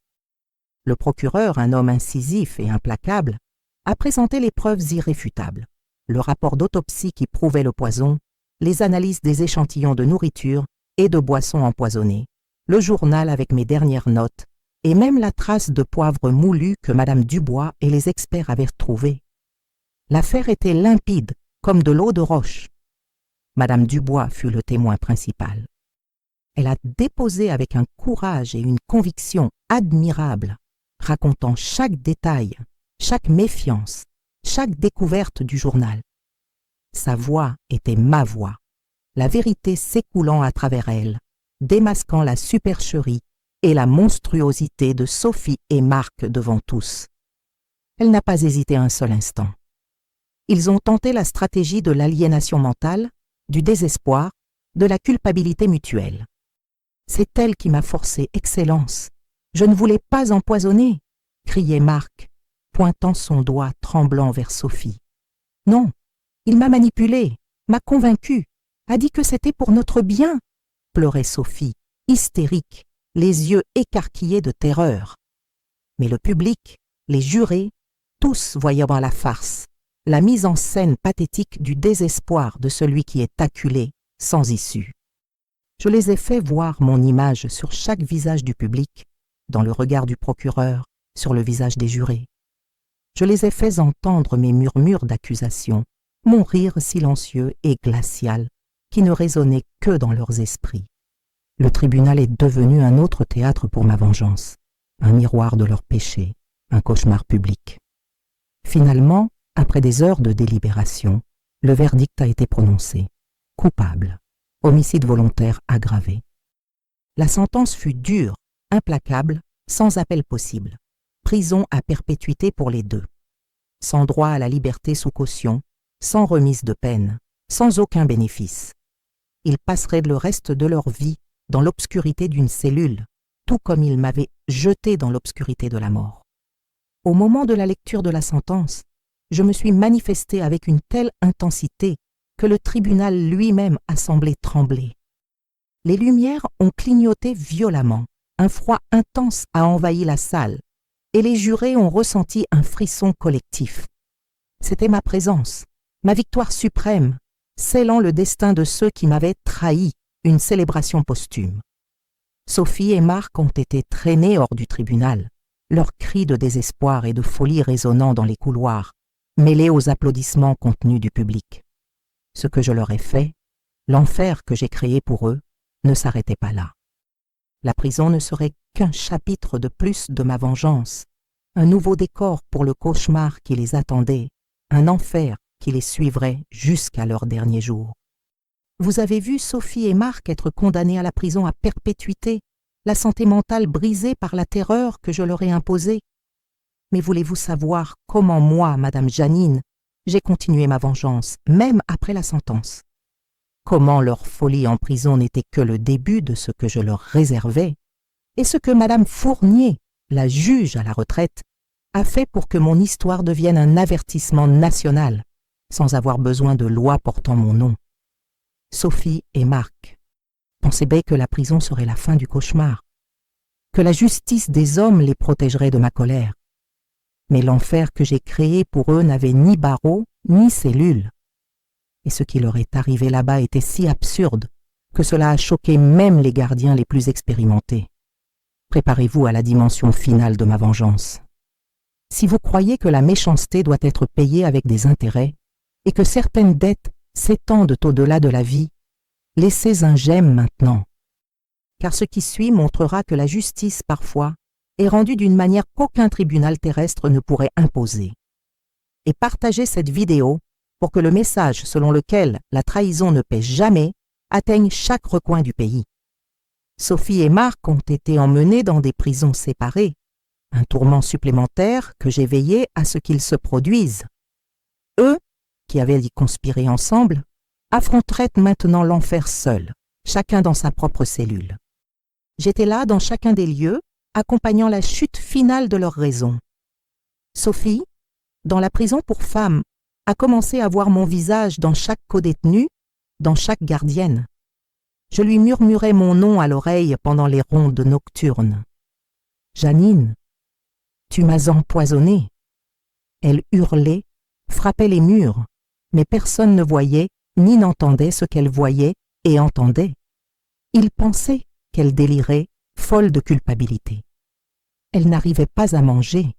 Le procureur, un homme incisif et implacable, a présenté les preuves irréfutables, le rapport d'autopsie qui prouvait le poison, les analyses des échantillons de nourriture et de boissons empoisonnées, le journal avec mes dernières notes, et même la trace de poivre moulu que Madame Dubois et les experts avaient trouvée. L'affaire était limpide, comme de l'eau de roche. Madame Dubois fut le témoin principal. Elle a déposé avec un courage et une conviction admirables, racontant chaque détail, chaque méfiance, chaque découverte du journal. Sa voix était ma voix, la vérité s'écoulant à travers elle, démasquant la supercherie et la monstruosité de Sophie et Marc devant tous. Elle n'a pas hésité un seul instant. Ils ont tenté la stratégie de l'aliénation mentale, du désespoir, de la culpabilité mutuelle. C'est elle qui m'a forcé, Excellence. Je ne voulais pas empoisonner, criait Marc, pointant son doigt tremblant vers Sophie. Non, il m'a manipulée, m'a convaincue, a dit que c'était pour notre bien, pleurait Sophie, hystérique, les yeux écarquillés de terreur. Mais le public, les jurés, tous voyaient la farce, la mise en scène pathétique du désespoir de celui qui est acculé, sans issue. Je les ai fait voir mon image sur chaque visage du public, dans le regard du procureur, sur le visage des jurés. Je les ai fait entendre mes murmures d'accusation, mon rire silencieux et glacial, qui ne résonnait que dans leurs esprits. Le tribunal est devenu un autre théâtre pour ma vengeance, un miroir de leurs péchés, un cauchemar public. Finalement, après des heures de délibération, le verdict a été prononcé. Coupable, homicide volontaire aggravé. La sentence fut dure, implacable, sans appel possible. Prison à perpétuité pour les deux. Sans droit à la liberté sous caution, sans remise de peine, sans aucun bénéfice. Ils passeraient le reste de leur vie dans l'obscurité d'une cellule, tout comme ils m'avaient jeté dans l'obscurité de la mort. Au moment de la lecture de la sentence, je me suis manifesté avec une telle intensité que le tribunal lui-même a semblé trembler. Les lumières ont clignoté violemment, un froid intense a envahi la salle, et les jurés ont ressenti un frisson collectif. C'était ma présence, ma victoire suprême, scellant le destin de ceux qui m'avaient trahi, une célébration posthume. Sophie et Marc ont été traînés hors du tribunal, leurs cris de désespoir et de folie résonnant dans les couloirs, mêlés aux applaudissements contenus du public. Ce que je leur ai fait, l'enfer que j'ai créé pour eux, ne s'arrêtait pas là. La prison ne serait qu'un chapitre de plus de ma vengeance, un nouveau décor pour le cauchemar qui les attendait, un enfer qui les suivrait jusqu'à leur dernier jour. Vous avez vu Sophie et Marc être condamnés à la prison à perpétuité, la santé mentale brisée par la terreur que je leur ai imposée. Mais voulez-vous savoir comment moi, Madame Janine, j'ai continué ma vengeance, même après la sentence? Comment leur folie en prison n'était que le début de ce que je leur réservais, et ce que Madame Fournier, la juge à la retraite, a fait pour que mon histoire devienne un avertissement national, sans avoir besoin de loi portant mon nom. Sophie et Marc pensaient bien que la prison serait la fin du cauchemar, que la justice des hommes les protégerait de ma colère. Mais l'enfer que j'ai créé pour eux n'avait ni barreaux ni cellules. Et ce qui leur est arrivé là-bas était si absurde que cela a choqué même les gardiens les plus expérimentés. Préparez-vous à la dimension finale de ma vengeance. Si vous croyez que la méchanceté doit être payée avec des intérêts et que certaines dettes s'étendent au-delà de la vie, laissez un j'aime maintenant. Car ce qui suit montrera que la justice, parfois, est rendue d'une manière qu'aucun tribunal terrestre ne pourrait imposer. Et partagez cette vidéo pour que le message selon lequel la trahison ne paie jamais atteigne chaque recoin du pays. Sophie et Marc ont été emmenés dans des prisons séparées, un tourment supplémentaire que j'ai veillé à ce qu'il se produise. Eux, qui avaient y conspiré ensemble, affronteraient maintenant l'enfer seuls, chacun dans sa propre cellule. J'étais là dans chacun des lieux, accompagnant la chute finale de leur raison. Sophie, dans la prison pour femmes, a commencé à voir mon visage dans chaque codétenu, dans chaque gardienne. Je lui murmurais mon nom à l'oreille pendant les rondes nocturnes. « Janine, tu m'as empoisonnée. » Elle hurlait, frappait les murs, mais personne ne voyait ni n'entendait ce qu'elle voyait et entendait. Il pensait qu'elle délirait, folle de culpabilité. Elle n'arrivait pas à manger.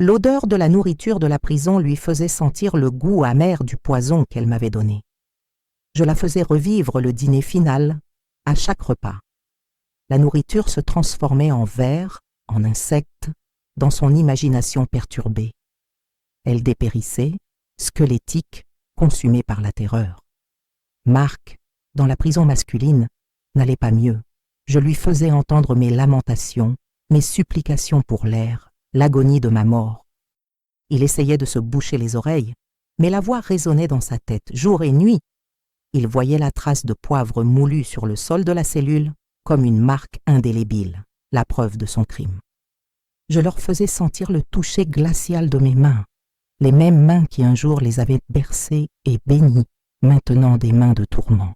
L'odeur de la nourriture de la prison lui faisait sentir le goût amer du poison qu'elle m'avait donné. Je la faisais revivre le dîner final, à chaque repas. La nourriture se transformait en vers, en insectes, dans son imagination perturbée. Elle dépérissait, squelettique, consumée par la terreur. Marc, dans la prison masculine, n'allait pas mieux. Je lui faisais entendre mes lamentations, mes supplications pour l'air, l'agonie de ma mort. Il essayait de se boucher les oreilles, mais la voix résonnait dans sa tête, jour et nuit. Il voyait la trace de poivre moulu sur le sol de la cellule comme une marque indélébile, la preuve de son crime. Je leur faisais sentir le toucher glacial de mes mains, les mêmes mains qui un jour les avaient bercés et bénis, maintenant des mains de tourment.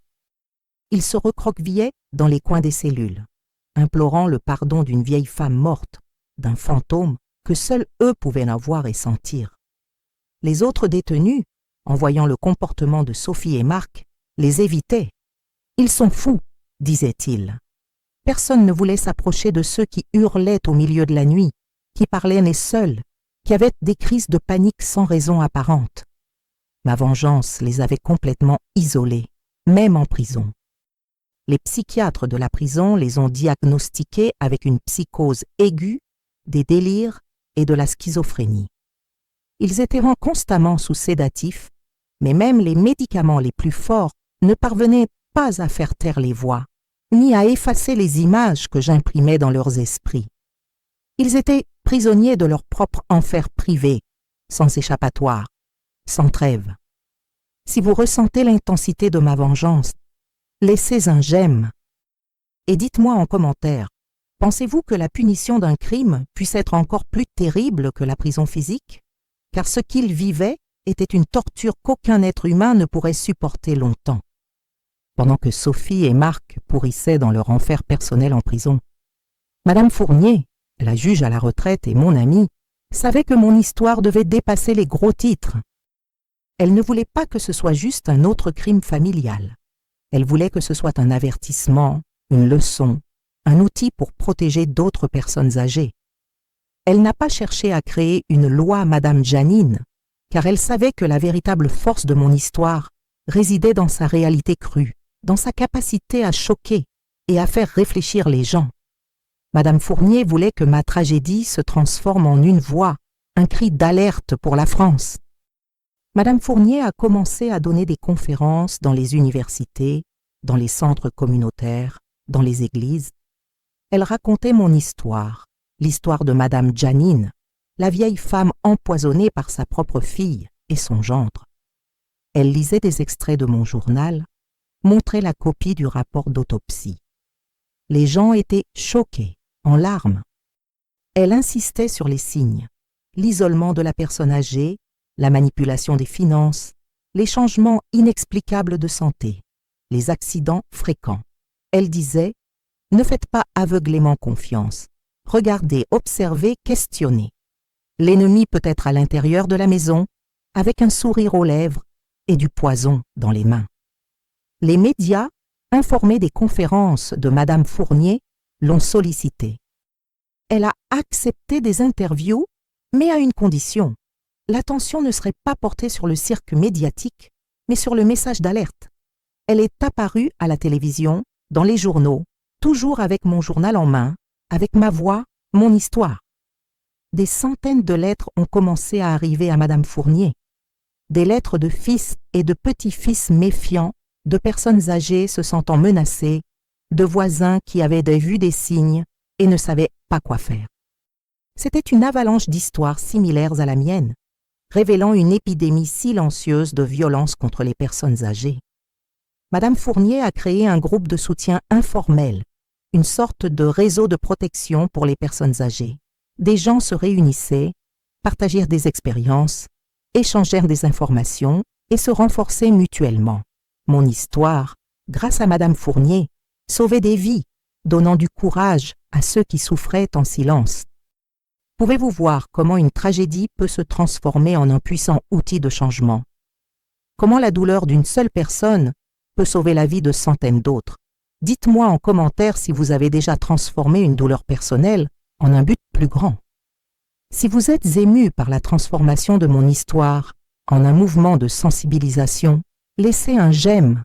Ils se recroquevillaient dans les coins des cellules, implorant le pardon d'une vieille femme morte, d'un fantôme que seuls eux pouvaient en voir et sentir. Les autres détenus, en voyant le comportement de Sophie et Marc, les évitaient. « Ils sont fous », disaient-ils. Personne ne voulait s'approcher de ceux qui hurlaient au milieu de la nuit, qui parlaient seuls, qui avaient des crises de panique sans raison apparente. Ma vengeance les avait complètement isolés, même en prison. Les psychiatres de la prison les ont diagnostiqués avec une psychose aiguë, des délires et de la schizophrénie. Ils étaient constamment sous sédatifs, mais même les médicaments les plus forts ne parvenaient pas à faire taire les voix, ni à effacer les images que j'imprimais dans leurs esprits. Ils étaient prisonniers de leur propre enfer privé, sans échappatoire, sans trêve. Si vous ressentez l'intensité de ma vengeance, laissez un j'aime. Et dites-moi en commentaire, pensez-vous que la punition d'un crime puisse être encore plus terrible que la prison physique? Car ce qu'ils vivaient était une torture qu'aucun être humain ne pourrait supporter longtemps. Pendant que Sophie et Marc pourrissaient dans leur enfer personnel en prison, Madame Fournier, la juge à la retraite et mon amie, savait que mon histoire devait dépasser les gros titres. Elle ne voulait pas que ce soit juste un autre crime familial. Elle voulait que ce soit un avertissement, une leçon, un outil pour protéger d'autres personnes âgées. Elle n'a pas cherché à créer une loi Madame Janine, car elle savait que la véritable force de mon histoire résidait dans sa réalité crue, dans sa capacité à choquer et à faire réfléchir les gens. Madame Fournier voulait que ma tragédie se transforme en une voix, un cri d'alerte pour la France. Madame Fournier a commencé à donner des conférences dans les universités, dans les centres communautaires, dans les églises. Elle racontait mon histoire, l'histoire de Madame Janine, la vieille femme empoisonnée par sa propre fille et son gendre. Elle lisait des extraits de mon journal, montrait la copie du rapport d'autopsie. Les gens étaient choqués, en larmes. Elle insistait sur les signes, l'isolement de la personne âgée, la manipulation des finances, les changements inexplicables de santé, les accidents fréquents. Elle disait « Ne faites pas aveuglément confiance. Regardez, observez, questionnez. L'ennemi peut être à l'intérieur de la maison, avec un sourire aux lèvres et du poison dans les mains. » Les médias, informés des conférences de Madame Fournier, l'ont sollicitée. Elle a accepté des interviews, mais à une condition. L'attention ne serait pas portée sur le cirque médiatique, mais sur le message d'alerte. Elle est apparue à la télévision, dans les journaux, toujours avec mon journal en main, avec ma voix, mon histoire. Des centaines de lettres ont commencé à arriver à Madame Fournier. Des lettres de fils et de petits-fils méfiants, de personnes âgées se sentant menacées, de voisins qui avaient vu des signes et ne savaient pas quoi faire. C'était une avalanche d'histoires similaires à la mienne, révélant une épidémie silencieuse de violence contre les personnes âgées. Madame Fournier a créé un groupe de soutien informel, une sorte de réseau de protection pour les personnes âgées. Des gens se réunissaient, partagèrent des expériences, échangèrent des informations et se renforçaient mutuellement. Mon histoire, grâce à Madame Fournier, sauvait des vies, donnant du courage à ceux qui souffraient en silence. Pouvez-vous voir comment une tragédie peut se transformer en un puissant outil de changement? Comment la douleur d'une seule personne peut sauver la vie de centaines d'autres? Dites-moi en commentaire si vous avez déjà transformé une douleur personnelle en un but plus grand. Si vous êtes ému par la transformation de mon histoire en un mouvement de sensibilisation, laissez un j'aime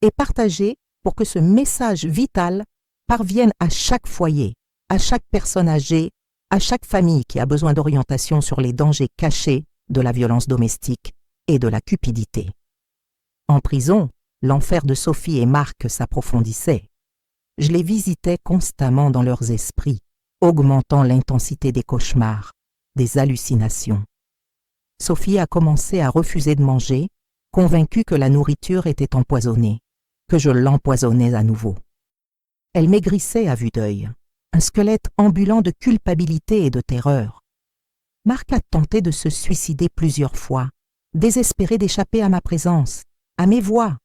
et partagez pour que ce message vital parvienne à chaque foyer, à chaque personne âgée, à chaque famille qui a besoin d'orientation sur les dangers cachés de la violence domestique et de la cupidité. En prison, l'enfer de Sophie et Marc s'approfondissait. Je les visitais constamment dans leurs esprits, augmentant l'intensité des cauchemars, des hallucinations. Sophie a commencé à refuser de manger, convaincue que la nourriture était empoisonnée, que je l'empoisonnais à nouveau. Elle maigrissait à vue d'œil, un squelette ambulant de culpabilité et de terreur. Marc a tenté de se suicider plusieurs fois, désespéré d'échapper à ma présence, à mes voix.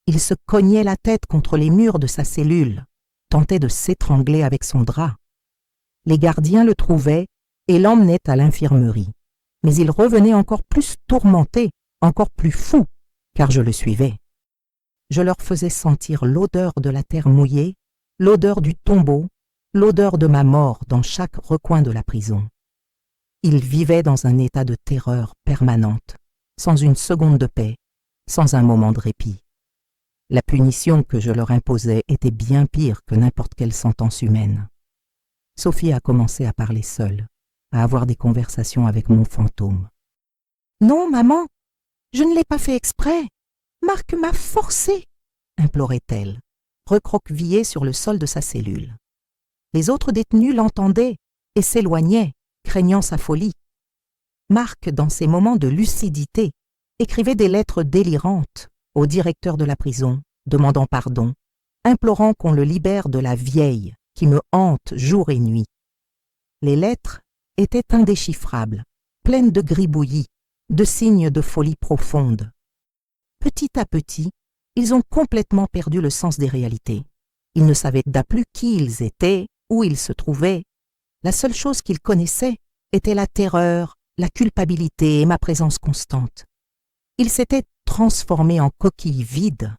Il se cognait la tête contre les murs de sa cellule, tentait de s'étrangler avec son drap. Les gardiens le trouvaient et l'emmenaient à l'infirmerie. Mais il revenait encore plus tourmenté, encore plus fou, car je le suivais. Je leur faisais sentir l'odeur de la terre mouillée, l'odeur du tombeau, l'odeur de ma mort dans chaque recoin de la prison. Ils vivaient dans un état de terreur permanente, sans une seconde de paix, sans un moment de répit. La punition que je leur imposais était bien pire que n'importe quelle sentence humaine. Sophie a commencé à parler seule, à avoir des conversations avec mon fantôme. « Non, maman, je ne l'ai pas fait exprès. Marc m'a forcée, » implorait-elle, recroquevillée sur le sol de sa cellule. Les autres détenus l'entendaient et s'éloignaient, craignant sa folie. Marc, dans ses moments de lucidité, écrivait des lettres délirantes au directeur de la prison, demandant pardon, implorant qu'on le libère de la vieille qui me hante jour et nuit. Les lettres étaient indéchiffrables, pleines de gribouillis, de signes de folie profonde. Petit à petit, ils ont complètement perdu le sens des réalités. Ils ne savaient plus qui ils étaient, où ils se trouvaient. La seule chose qu'ils connaissaient était la terreur, la culpabilité et ma présence constante. Ils s'étaient transformés en coquilles vides,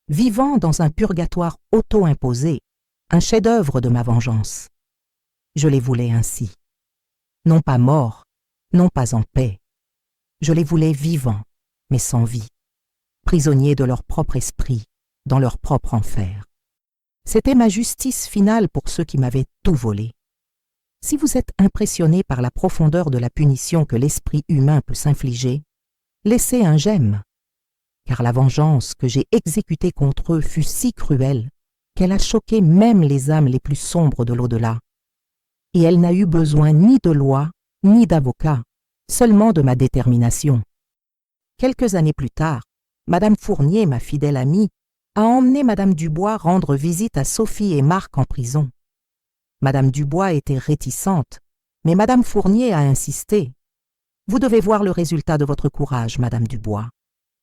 vivant dans un purgatoire auto-imposé, un chef-d'œuvre de ma vengeance. Je les voulais ainsi. Non pas morts, non pas en paix, Je les voulais vivants, mais sans vie, prisonniers de leur propre esprit, dans leur propre enfer. C'était ma justice finale pour ceux qui m'avaient tout volé. Si vous êtes impressionné par la profondeur de la punition que l'esprit humain peut s'infliger, laissez un j'aime, car la vengeance que j'ai exécutée contre eux fut si cruelle qu'elle a choqué même les âmes les plus sombres de l'au-delà. Et elle n'a eu besoin ni de loi, ni d'avocat, seulement de ma détermination. Quelques années plus tard, Madame Fournier, ma fidèle amie, a emmené Madame Dubois rendre visite à Sophie et Marc en prison. Madame Dubois était réticente, mais Madame Fournier a insisté. « Vous devez voir le résultat de votre courage, Madame Dubois.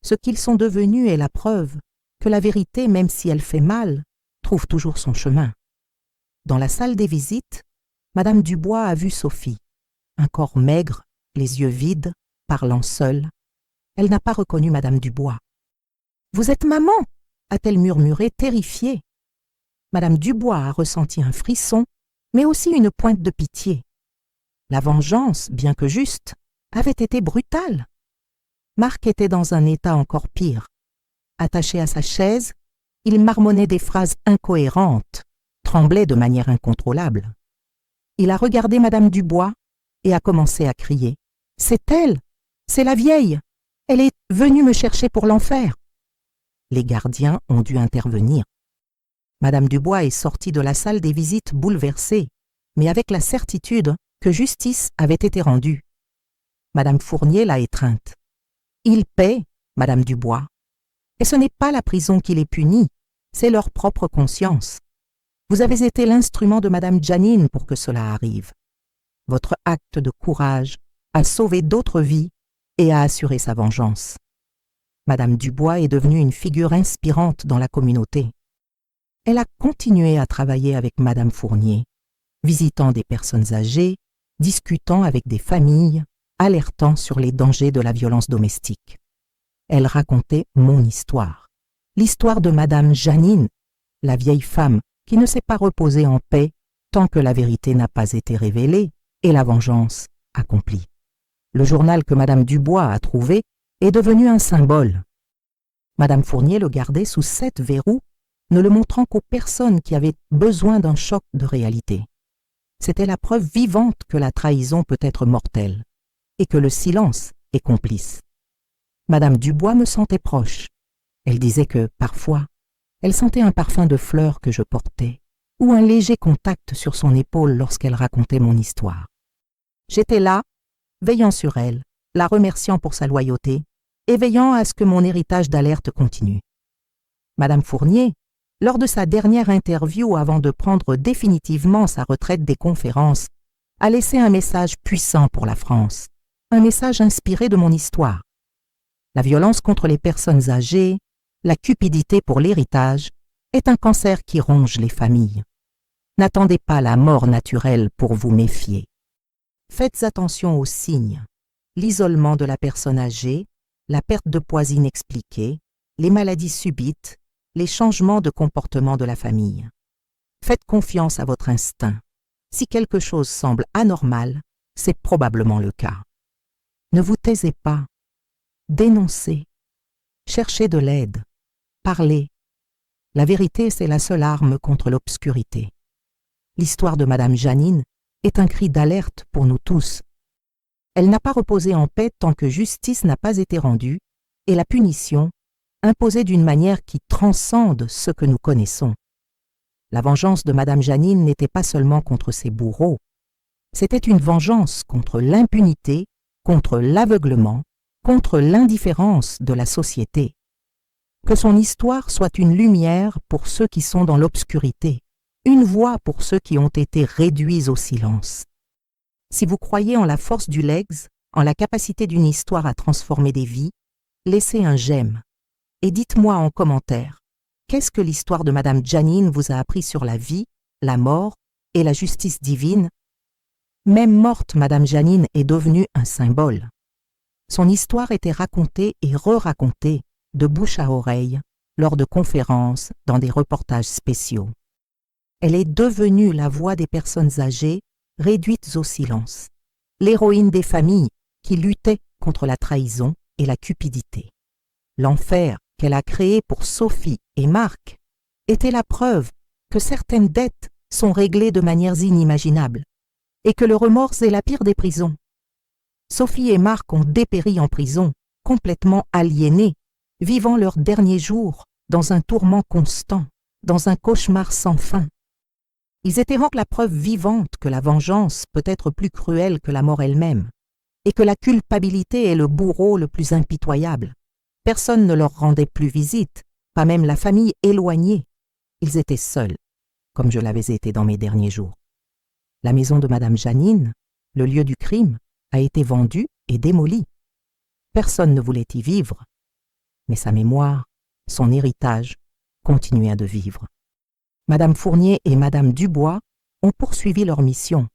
Ce qu'ils sont devenus est la preuve que la vérité, même si elle fait mal, trouve toujours son chemin. » Dans la salle des visites, Madame Dubois a vu Sophie, un corps maigre, les yeux vides, parlant seule. Elle n'a pas reconnu Madame Dubois. « Vous êtes maman !» a-t-elle murmuré, terrifiée. Madame Dubois a ressenti un frisson, mais aussi une pointe de pitié. La vengeance, bien que juste, avait été brutale. Marc était dans un état encore pire. Attaché à sa chaise, il marmonnait des phrases incohérentes, tremblait de manière incontrôlable. Il a regardé Madame Dubois et a commencé à crier. « C'est elle! C'est la vieille! Elle est venue me chercher pour l'enfer !» Les gardiens ont dû intervenir. Madame Dubois est sortie de la salle des visites bouleversée, mais avec la certitude que justice avait été rendue. Madame Fournier l'a étreinte. Ils paient, Madame Dubois. Et ce n'est pas la prison qui les punit, c'est leur propre conscience. Vous avez été l'instrument de Madame Janine pour que cela arrive. Votre acte de courage a sauvé d'autres vies et a assuré sa vengeance. Madame Dubois est devenue une figure inspirante dans la communauté. Elle a continué à travailler avec Madame Fournier, visitant des personnes âgées, discutant avec des familles, alertant sur les dangers de la violence domestique. Elle racontait mon histoire, l'histoire de Madame Janine, la vieille femme qui ne s'est pas reposée en paix tant que la vérité n'a pas été révélée et la vengeance accomplie. Le journal que Madame Dubois a trouvé est devenu un symbole. Madame Fournier le gardait sous 7 verrous, ne le montrant qu'aux personnes qui avaient besoin d'un choc de réalité. C'était la preuve vivante que la trahison peut être mortelle et que le silence est complice. Madame Dubois me sentait proche. Elle disait que, parfois, elle sentait un parfum de fleurs que je portais ou un léger contact sur son épaule lorsqu'elle racontait mon histoire. J'étais là, veillant sur elle, la remerciant pour sa loyauté et veillant à ce que mon héritage d'alerte continue. Madame Fournier, lors de sa dernière interview avant de prendre définitivement sa retraite des conférences, a laissé un message puissant pour la France, un message inspiré de mon histoire. La violence contre les personnes âgées, la cupidité pour l'héritage, est un cancer qui ronge les familles. N'attendez pas la mort naturelle pour vous méfier. Faites attention aux signes, l'isolement de la personne âgée, la perte de poids inexpliquée, les maladies subites, les changements de comportement de la famille. Faites confiance à votre instinct. Si quelque chose semble anormal, c'est probablement le cas. Ne vous taisez pas. Dénoncez. Cherchez de l'aide. Parlez. La vérité, c'est la seule arme contre l'obscurité. L'histoire de Madame Janine est un cri d'alerte pour nous tous. Elle n'a pas reposé en paix tant que justice n'a pas été rendue et la punition imposée d'une manière qui transcende ce que nous connaissons. La vengeance de Madame Janine n'était pas seulement contre ses bourreaux, c'était une vengeance contre l'impunité, contre l'aveuglement, contre l'indifférence de la société. Que son histoire soit une lumière pour ceux qui sont dans l'obscurité, une voix pour ceux qui ont été réduits au silence. Si vous croyez en la force du legs, en la capacité d'une histoire à transformer des vies, laissez un j'aime et dites-moi en commentaire, qu'est-ce que l'histoire de Madame Janine vous a appris sur la vie, la mort et la justice divine? Même morte, Madame Janine est devenue un symbole. Son histoire était racontée et re-racontée de bouche à oreille, lors de conférences, dans des reportages spéciaux. Elle est devenue la voix des personnes âgées réduites au silence, l'héroïne des familles qui luttaient contre la trahison et la cupidité. L'enfer qu'elle a créé pour Sophie et Marc était la preuve que certaines dettes sont réglées de manières inimaginables et que le remords est la pire des prisons. Sophie et Marc ont dépéri en prison, complètement aliénés, vivant leurs derniers jours dans un tourment constant, dans un cauchemar sans fin. Ils étaient donc la preuve vivante que la vengeance peut être plus cruelle que la mort elle-même, et que la culpabilité est le bourreau le plus impitoyable. Personne ne leur rendait plus visite, pas même la famille éloignée. Ils étaient seuls, comme je l'avais été dans mes derniers jours. La maison de Madame Janine, le lieu du crime, a été vendue et démolie. Personne ne voulait y vivre, mais sa mémoire, son héritage, continuait de vivre. Madame Fournier et Madame Dubois ont poursuivi leur mission,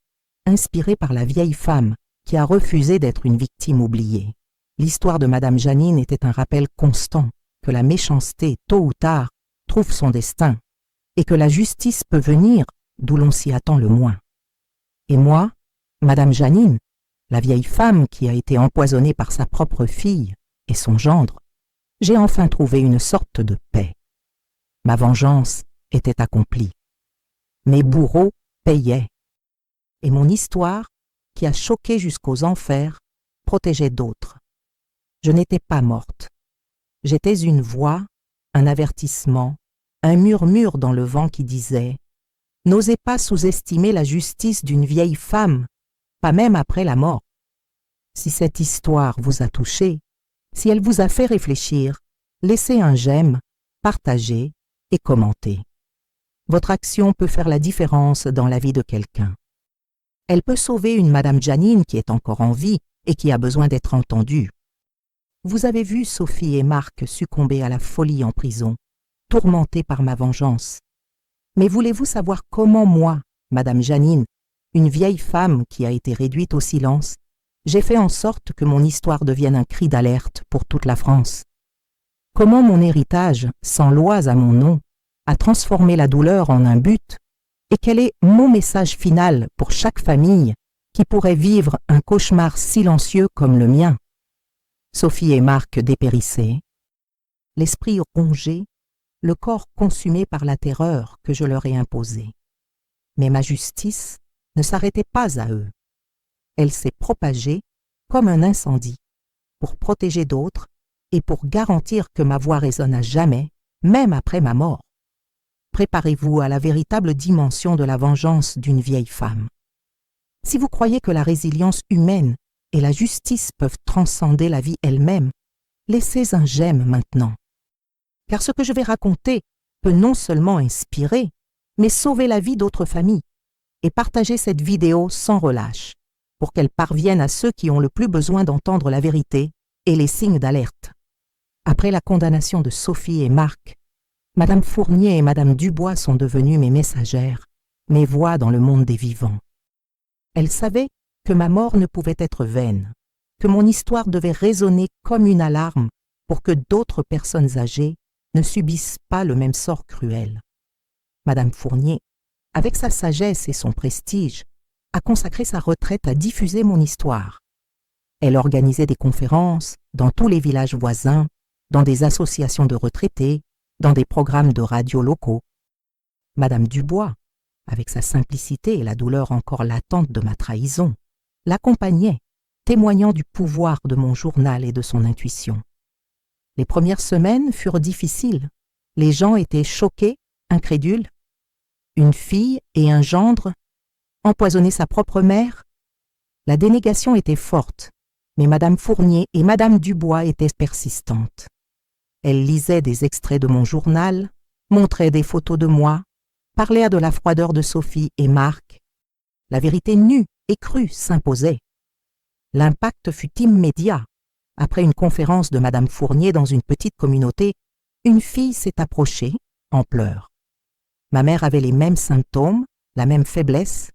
inspirées par la vieille femme qui a refusé d'être une victime oubliée. L'histoire de Madame Janine était un rappel constant que la méchanceté, tôt ou tard, trouve son destin et que la justice peut venir d'où l'on s'y attend le moins. Et moi, Madame Janine, la vieille femme qui a été empoisonnée par sa propre fille et son gendre, j'ai enfin trouvé une sorte de paix. Ma vengeance était accomplie. Mes bourreaux payaient. Et mon histoire, qui a choqué jusqu'aux enfers, protégeait d'autres. Je n'étais pas morte. J'étais une voix, un avertissement, un murmure dans le vent qui disait « N'osez pas sous-estimer la justice d'une vieille femme, pas même après la mort. » Si cette histoire vous a touché, si elle vous a fait réfléchir, laissez un j'aime, partagez et commentez. Votre action peut faire la différence dans la vie de quelqu'un. Elle peut sauver une Madame Janine qui est encore en vie et qui a besoin d'être entendue. Vous avez vu Sophie et Marc succomber à la folie en prison, tourmentés par ma vengeance. Mais voulez-vous savoir comment moi, Madame Janine, une vieille femme qui a été réduite au silence, j'ai fait en sorte que mon histoire devienne un cri d'alerte pour toute la France? Comment mon héritage, sans lois à mon nom, a transformé la douleur en un but, et quel est mon message final pour chaque famille qui pourrait vivre un cauchemar silencieux comme le mien? Sophie et Marc dépérissaient, l'esprit rongé, le corps consumé par la terreur que je leur ai imposée. Mais ma justice ne s'arrêtait pas à eux. Elle s'est propagée comme un incendie pour protéger d'autres et pour garantir que ma voix résonne à jamais, même après ma mort. Préparez-vous à la véritable dimension de la vengeance d'une vieille femme. Si vous croyez que la résilience humaine et la justice peuvent transcender la vie elle-même, laissez un j'aime maintenant. Car ce que je vais raconter peut non seulement inspirer, mais sauver la vie d'autres familles, et partager cette vidéo sans relâche, pour qu'elle parvienne à ceux qui ont le plus besoin d'entendre la vérité et les signes d'alerte. Après la condamnation de Sophie et Marc, Madame Fournier et Madame Dubois sont devenues mes messagères, mes voix dans le monde des vivants. Elles savaient que ma mort ne pouvait être vaine, que mon histoire devait résonner comme une alarme pour que d'autres personnes âgées ne subissent pas le même sort cruel. Madame Fournier, avec sa sagesse et son prestige, a consacré sa retraite à diffuser mon histoire. Elle organisait des conférences dans tous les villages voisins, dans des associations de retraités, dans des programmes de radio locaux. Madame Dubois, avec sa simplicité et la douleur encore latente de ma trahison, l'accompagnait, témoignant du pouvoir de mon journal et de son intuition. Les premières semaines furent difficiles. Les gens étaient choqués, incrédules. Une fille et un gendre, empoisonner sa propre mère? La dénégation était forte, mais Madame Fournier et Madame Dubois étaient persistantes. Elles lisaient des extraits de mon journal, montraient des photos de moi, parlaient de la froideur de Sophie et Marc. La vérité nue et crue s'imposait. L'impact fut immédiat. Après une conférence de Madame Fournier dans une petite communauté, une fille s'est approchée, en pleurs. Ma mère avait les mêmes symptômes, la même faiblesse,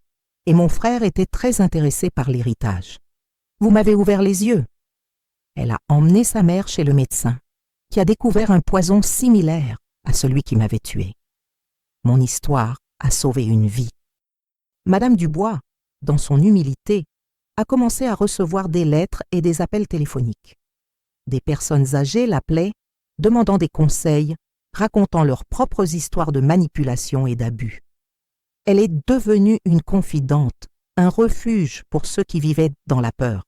et mon frère était très intéressé par l'héritage. Vous m'avez ouvert les yeux. Elle a emmené sa mère chez le médecin, qui a découvert un poison similaire à celui qui m'avait tué. Mon histoire a sauvé une vie. Madame Dubois, dans son humilité, a commencé à recevoir des lettres et des appels téléphoniques. Des personnes âgées l'appelaient, demandant des conseils, racontant leurs propres histoires de manipulation et d'abus. Elle est devenue une confidente, un refuge pour ceux qui vivaient dans la peur.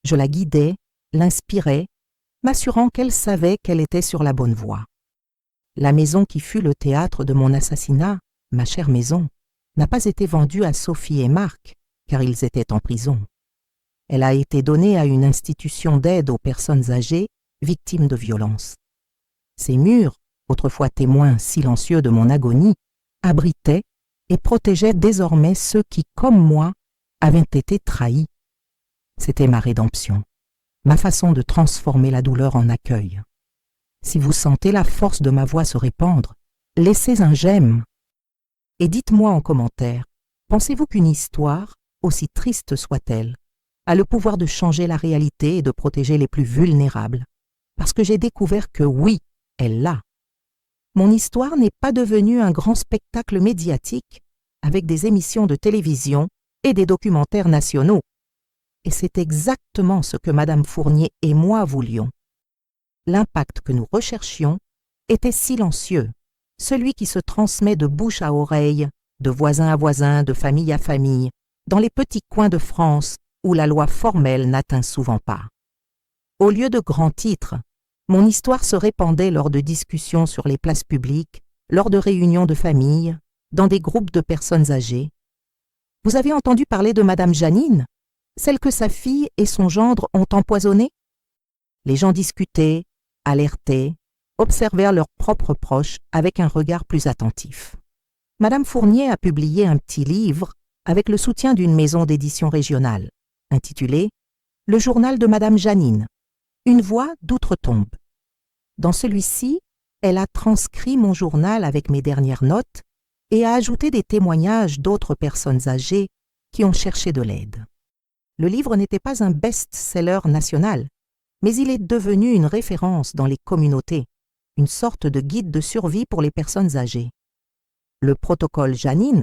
Je la guidais, l'inspirais, m'assurant qu'elle savait qu'elle était sur la bonne voie. La maison qui fut le théâtre de mon assassinat, ma chère maison, n'a pas été vendue à Sophie et Marc, car ils étaient en prison. Elle a été donnée à une institution d'aide aux personnes âgées victimes de violences. Ces murs, autrefois témoins silencieux de mon agonie, abritaient et protégeaient désormais ceux qui, comme moi, avaient été trahis. C'était ma rédemption, ma façon de transformer la douleur en accueil. Si vous sentez la force de ma voix se répandre, laissez un j'aime. Et dites-moi en commentaire, pensez-vous qu'une histoire, aussi triste soit-elle, a le pouvoir de changer la réalité et de protéger les plus vulnérables? Parce que j'ai découvert que oui, elle l'a. Mon histoire n'est pas devenue un grand spectacle médiatique avec des émissions de télévision et des documentaires nationaux. Et c'est exactement ce que Madame Fournier et moi voulions. L'impact que nous recherchions était silencieux, celui qui se transmet de bouche à oreille, de voisin à voisin, de famille à famille, dans les petits coins de France où la loi formelle n'atteint souvent pas. Au lieu de grands titres, mon histoire se répandait lors de discussions sur les places publiques, lors de réunions de famille, dans des groupes de personnes âgées. Vous avez entendu parler de Madame Janine, celle que sa fille et son gendre ont empoisonnée? Les gens discutaient, alertaient, observèrent leurs propres proches avec un regard plus attentif. Madame Fournier a publié un petit livre avec le soutien d'une maison d'édition régionale, intitulé « Le journal de Madame Janine, une voix d'outre-tombe ». Dans celui-ci, elle a transcrit mon journal avec mes dernières notes et a ajouté des témoignages d'autres personnes âgées qui ont cherché de l'aide. Le livre n'était pas un best-seller national, mais il est devenu une référence dans les communautés, une sorte de guide de survie pour les personnes âgées. Le protocole Janine,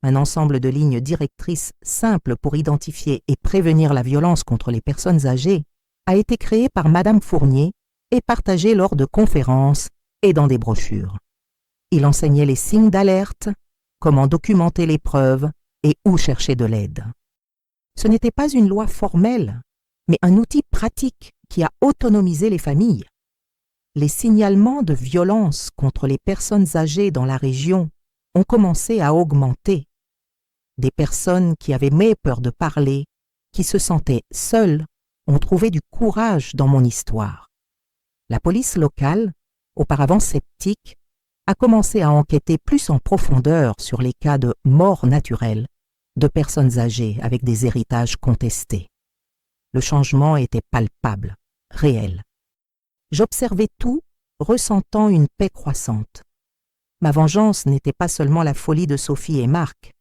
un ensemble de lignes directrices simples pour identifier et prévenir la violence contre les personnes âgées, a été créé par Madame Fournier et partagé lors de conférences et dans des brochures. Il enseignait les signes d'alerte, comment documenter les preuves et où chercher de l'aide. Ce n'était pas une loi formelle, mais un outil pratique qui a autonomisé les familles. Les signalements de violences contre les personnes âgées dans la région ont commencé à augmenter. Des personnes qui avaient peur de parler, qui se sentaient seules, ont trouvé du courage dans mon histoire. La police locale, auparavant sceptique, a commencé à enquêter plus en profondeur sur les cas de mort naturelle de personnes âgées avec des héritages contestés. Le changement était palpable, réel. J'observais tout, ressentant une paix croissante. Ma vengeance n'était pas seulement la folie de Sophie et Marc,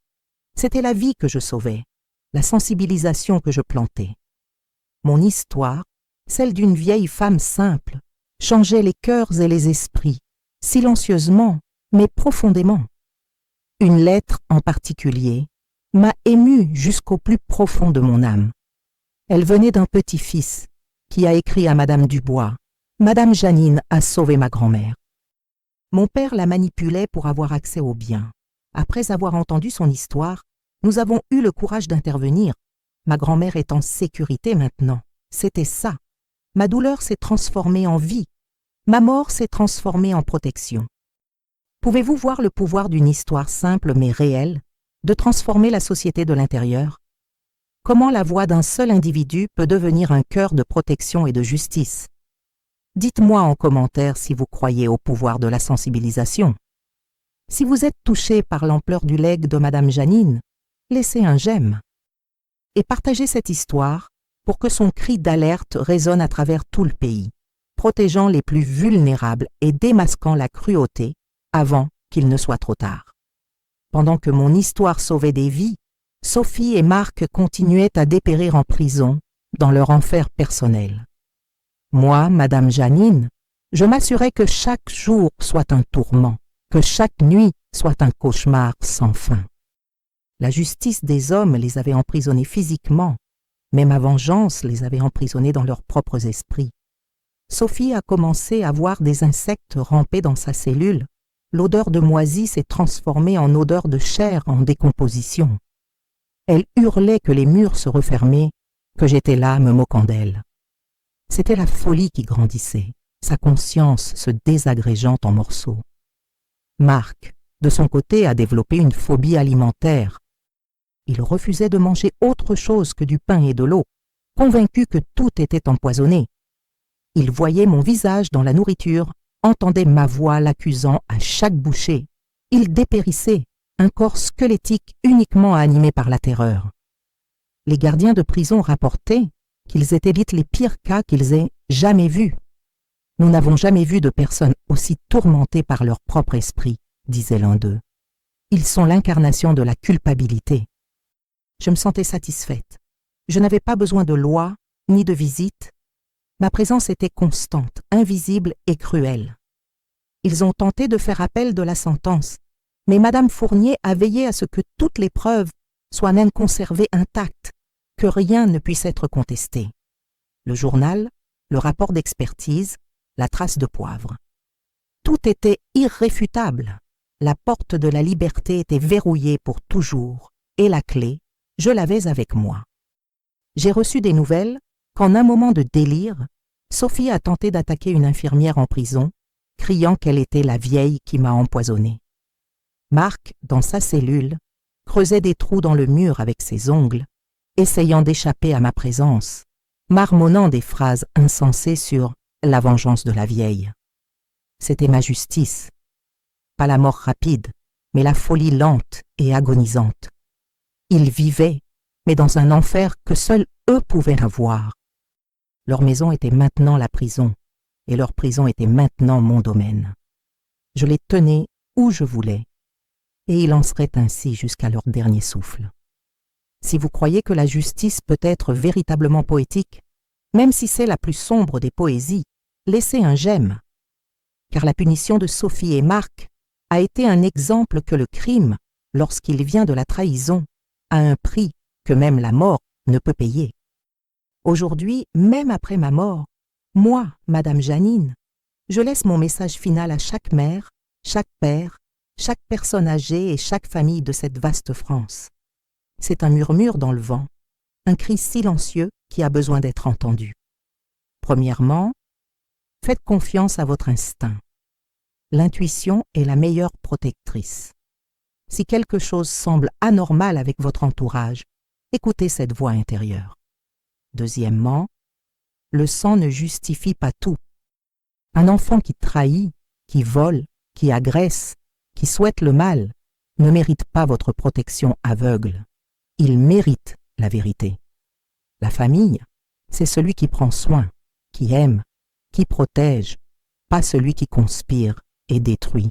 c'était la vie que je sauvais, la sensibilisation que je plantais. Mon histoire, celle d'une vieille femme simple, changeait les cœurs et les esprits, silencieusement, mais profondément. Une lettre en particulier m'a émue jusqu'au plus profond de mon âme. Elle venait d'un petit-fils qui a écrit à Madame Dubois « Madame Janine a sauvé ma grand-mère ». Mon père la manipulait pour avoir accès aux biens. Après avoir entendu son histoire, nous avons eu le courage d'intervenir. Ma grand-mère est en sécurité maintenant. C'était ça. Ma douleur s'est transformée en vie. Ma mort s'est transformée en protection. Pouvez-vous voir le pouvoir d'une histoire simple mais réelle de transformer la société de l'intérieur? Comment la voix d'un seul individu peut devenir un cœur de protection et de justice? Dites-moi en commentaire si vous croyez au pouvoir de la sensibilisation. Si vous êtes touché par l'ampleur du legs de Madame Janine, laissez un j'aime. Et partagez cette histoire pour que son cri d'alerte résonne à travers tout le pays, protégeant les plus vulnérables et démasquant la cruauté avant qu'il ne soit trop tard. Pendant que mon histoire sauvait des vies, Sophie et Marc continuaient à dépérir en prison dans leur enfer personnel. Moi, Madame Janine, je m'assurais que chaque jour soit un tourment, que chaque nuit soit un cauchemar sans fin. La justice des hommes les avait emprisonnés physiquement, mais ma vengeance les avait emprisonnés dans leurs propres esprits. Sophie a commencé à voir des insectes ramper dans sa cellule. L'odeur de moisi s'est transformée en odeur de chair en décomposition. Elle hurlait que les murs se refermaient, que j'étais là me moquant d'elle. C'était la folie qui grandissait, sa conscience se désagrégeant en morceaux. Marc, de son côté, a développé une phobie alimentaire. Il refusait de manger autre chose que du pain et de l'eau, convaincu que tout était empoisonné. Il voyait mon visage dans la nourriture, entendait ma voix l'accusant à chaque bouchée. Il dépérissait, un corps squelettique uniquement animé par la terreur. Les gardiens de prison rapportaient qu'ils étaient les pires cas qu'ils aient jamais vus. Nous n'avons jamais vu de personnes aussi tourmentées par leur propre esprit, disait l'un d'eux. Ils sont l'incarnation de la culpabilité. Je me sentais satisfaite. Je n'avais pas besoin de loi ni de visite. Ma présence était constante, invisible et cruelle. Ils ont tenté de faire appel de la sentence, mais Madame Fournier a veillé à ce que toutes les preuves soient même conservées intactes, que rien ne puisse être contesté. Le journal, le rapport d'expertise, la trace de poivre. Tout était irréfutable. La porte de la liberté était verrouillée pour toujours, et la clé, je l'avais avec moi. J'ai reçu des nouvelles qu'en un moment de délire, Sophie a tenté d'attaquer une infirmière en prison, criant qu'elle était la vieille qui m'a empoisonnée. Marc, dans sa cellule, creusait des trous dans le mur avec ses ongles, essayant d'échapper à ma présence, marmonnant des phrases insensées sur la vengeance de la vieille. C'était ma justice. Pas la mort rapide, mais la folie lente et agonisante. Ils vivaient, mais dans un enfer que seuls eux pouvaient avoir. Leur maison était maintenant la prison, et leur prison était maintenant mon domaine. Je les tenais où je voulais, et il en serait ainsi jusqu'à leur dernier souffle. Si vous croyez que la justice peut être véritablement poétique, même si c'est la plus sombre des poésies, laissez un j'aime. Car la punition de Sophie et Marc a été un exemple que le crime, lorsqu'il vient de la trahison, a un prix que même la mort ne peut payer. Aujourd'hui, même après ma mort, moi, Madame Janine, je laisse mon message final à chaque mère, chaque père, chaque personne âgée et chaque famille de cette vaste France. C'est un murmure dans le vent, un cri silencieux qui a besoin d'être entendu. Premièrement, faites confiance à votre instinct. L'intuition est la meilleure protectrice. Si quelque chose semble anormal avec votre entourage, écoutez cette voix intérieure. Deuxièmement, le sang ne justifie pas tout. Un enfant qui trahit, qui vole, qui agresse, qui souhaite le mal, ne mérite pas votre protection aveugle. Il mérite la vérité. La famille, c'est celui qui prend soin, qui aime, qui protège, pas celui qui conspire et détruit.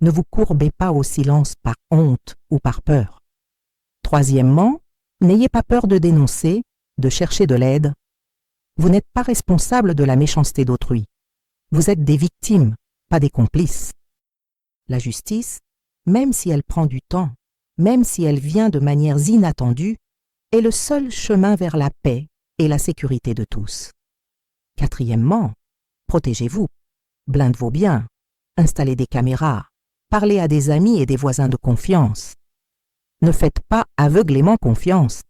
Ne vous courbez pas au silence par honte ou par peur. Troisièmement, n'ayez pas peur de dénoncer, de chercher de l'aide. Vous n'êtes pas responsable de la méchanceté d'autrui. Vous êtes des victimes, pas des complices. La justice, même si elle prend du temps, même si elle vient de manières inattendues, est le seul chemin vers la paix et la sécurité de tous. Quatrièmement, protégez-vous, blindez vos biens, installez des caméras, parlez à des amis et des voisins de confiance. Ne faites pas aveuglément confiance.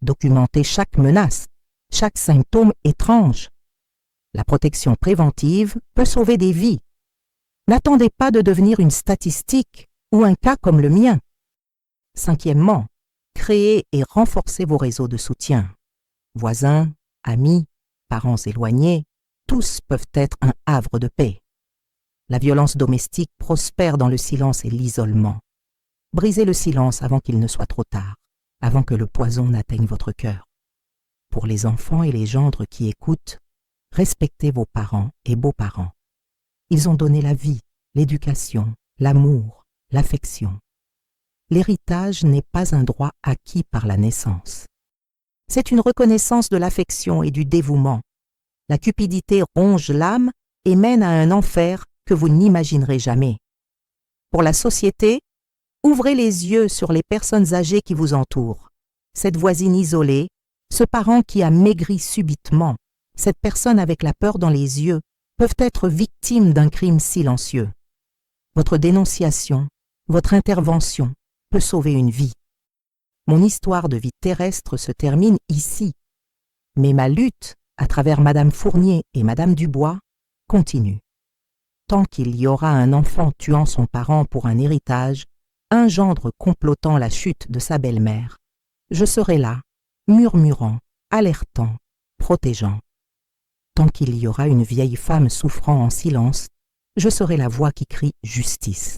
Documentez chaque menace, chaque symptôme étrange. La protection préventive peut sauver des vies. N'attendez pas de devenir une statistique ou un cas comme le mien. Cinquièmement, créez et renforcez vos réseaux de soutien. Voisins, amis, parents éloignés, tous peuvent être un havre de paix. La violence domestique prospère dans le silence et l'isolement. Brisez le silence avant qu'il ne soit trop tard, avant que le poison n'atteigne votre cœur. Pour les enfants et les gendres qui écoutent, respectez vos parents et beaux-parents. Ils ont donné la vie, l'éducation, l'amour, l'affection. L'héritage n'est pas un droit acquis par la naissance. C'est une reconnaissance de l'affection et du dévouement. La cupidité ronge l'âme et mène à un enfer que vous n'imaginerez jamais. Pour la société, ouvrez les yeux sur les personnes âgées qui vous entourent. Cette voisine isolée, Ce parent qui a maigri subitement, cette personne avec la peur dans les yeux, peuvent être victimes d'un crime silencieux. Votre dénonciation, votre intervention peut sauver une vie. Mon histoire de vie terrestre se termine ici, mais ma lutte, à travers Madame Fournier et Madame Dubois, continue. Tant qu'il y aura un enfant tuant son parent pour un héritage, un gendre complotant la chute de sa belle-mère, je serai là, murmurant, alertant, protégeant. Tant qu'il y aura une vieille femme souffrant en silence, je serai la voix qui crie « justice ».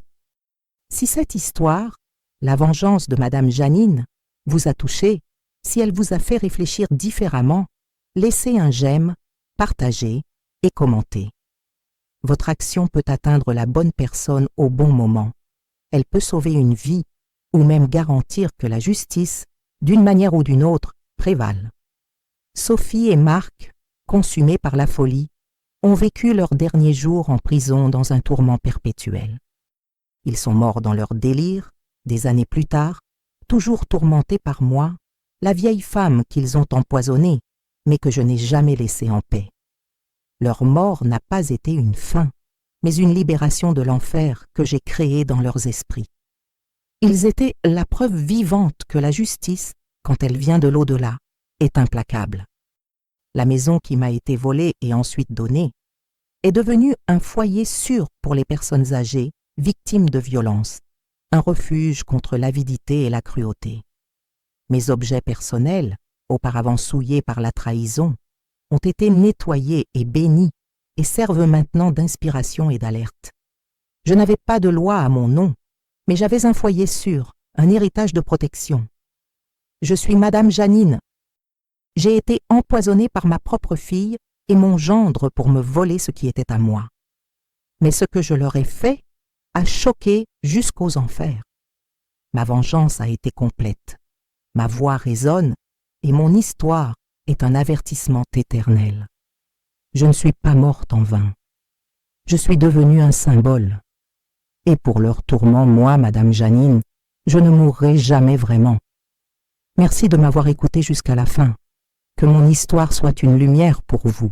Si cette histoire, la vengeance de Madame Janine, vous a touché, si elle vous a fait réfléchir différemment, laissez un j'aime, partagez et commentez. Votre action peut atteindre la bonne personne au bon moment. Elle peut sauver une vie ou même garantir que la justice, d'une manière ou d'une autre, prévale. Sophie et Marc, consumés par la folie, ont vécu leurs derniers jours en prison dans un tourment perpétuel. Ils sont morts dans leur délire, des années plus tard, toujours tourmentés par moi, la vieille femme qu'ils ont empoisonnée, mais que je n'ai jamais laissée en paix. Leur mort n'a pas été une fin, mais une libération de l'enfer que j'ai créé dans leurs esprits. Ils étaient la preuve vivante que la justice, quand elle vient de l'au-delà, est implacable. La maison qui m'a été volée et ensuite donnée est devenue un foyer sûr pour les personnes âgées, victimes de violences, un refuge contre l'avidité et la cruauté. Mes objets personnels, auparavant souillés par la trahison, ont été nettoyés et bénis et servent maintenant d'inspiration et d'alerte. Je n'avais pas de loi à mon nom, mais j'avais un foyer sûr, un héritage de protection. Je suis Madame Janine. J'ai été empoisonnée par ma propre fille et mon gendre pour me voler ce qui était à moi. Mais ce que je leur ai fait a choqué jusqu'aux enfers. Ma vengeance a été complète. Ma voix résonne et mon histoire est un avertissement éternel. Je ne suis pas morte en vain. Je suis devenue un symbole. Et pour leur tourment, moi, Madame Janine, je ne mourrai jamais vraiment. Merci de m'avoir écouté jusqu'à la fin. Que mon histoire soit une lumière pour vous.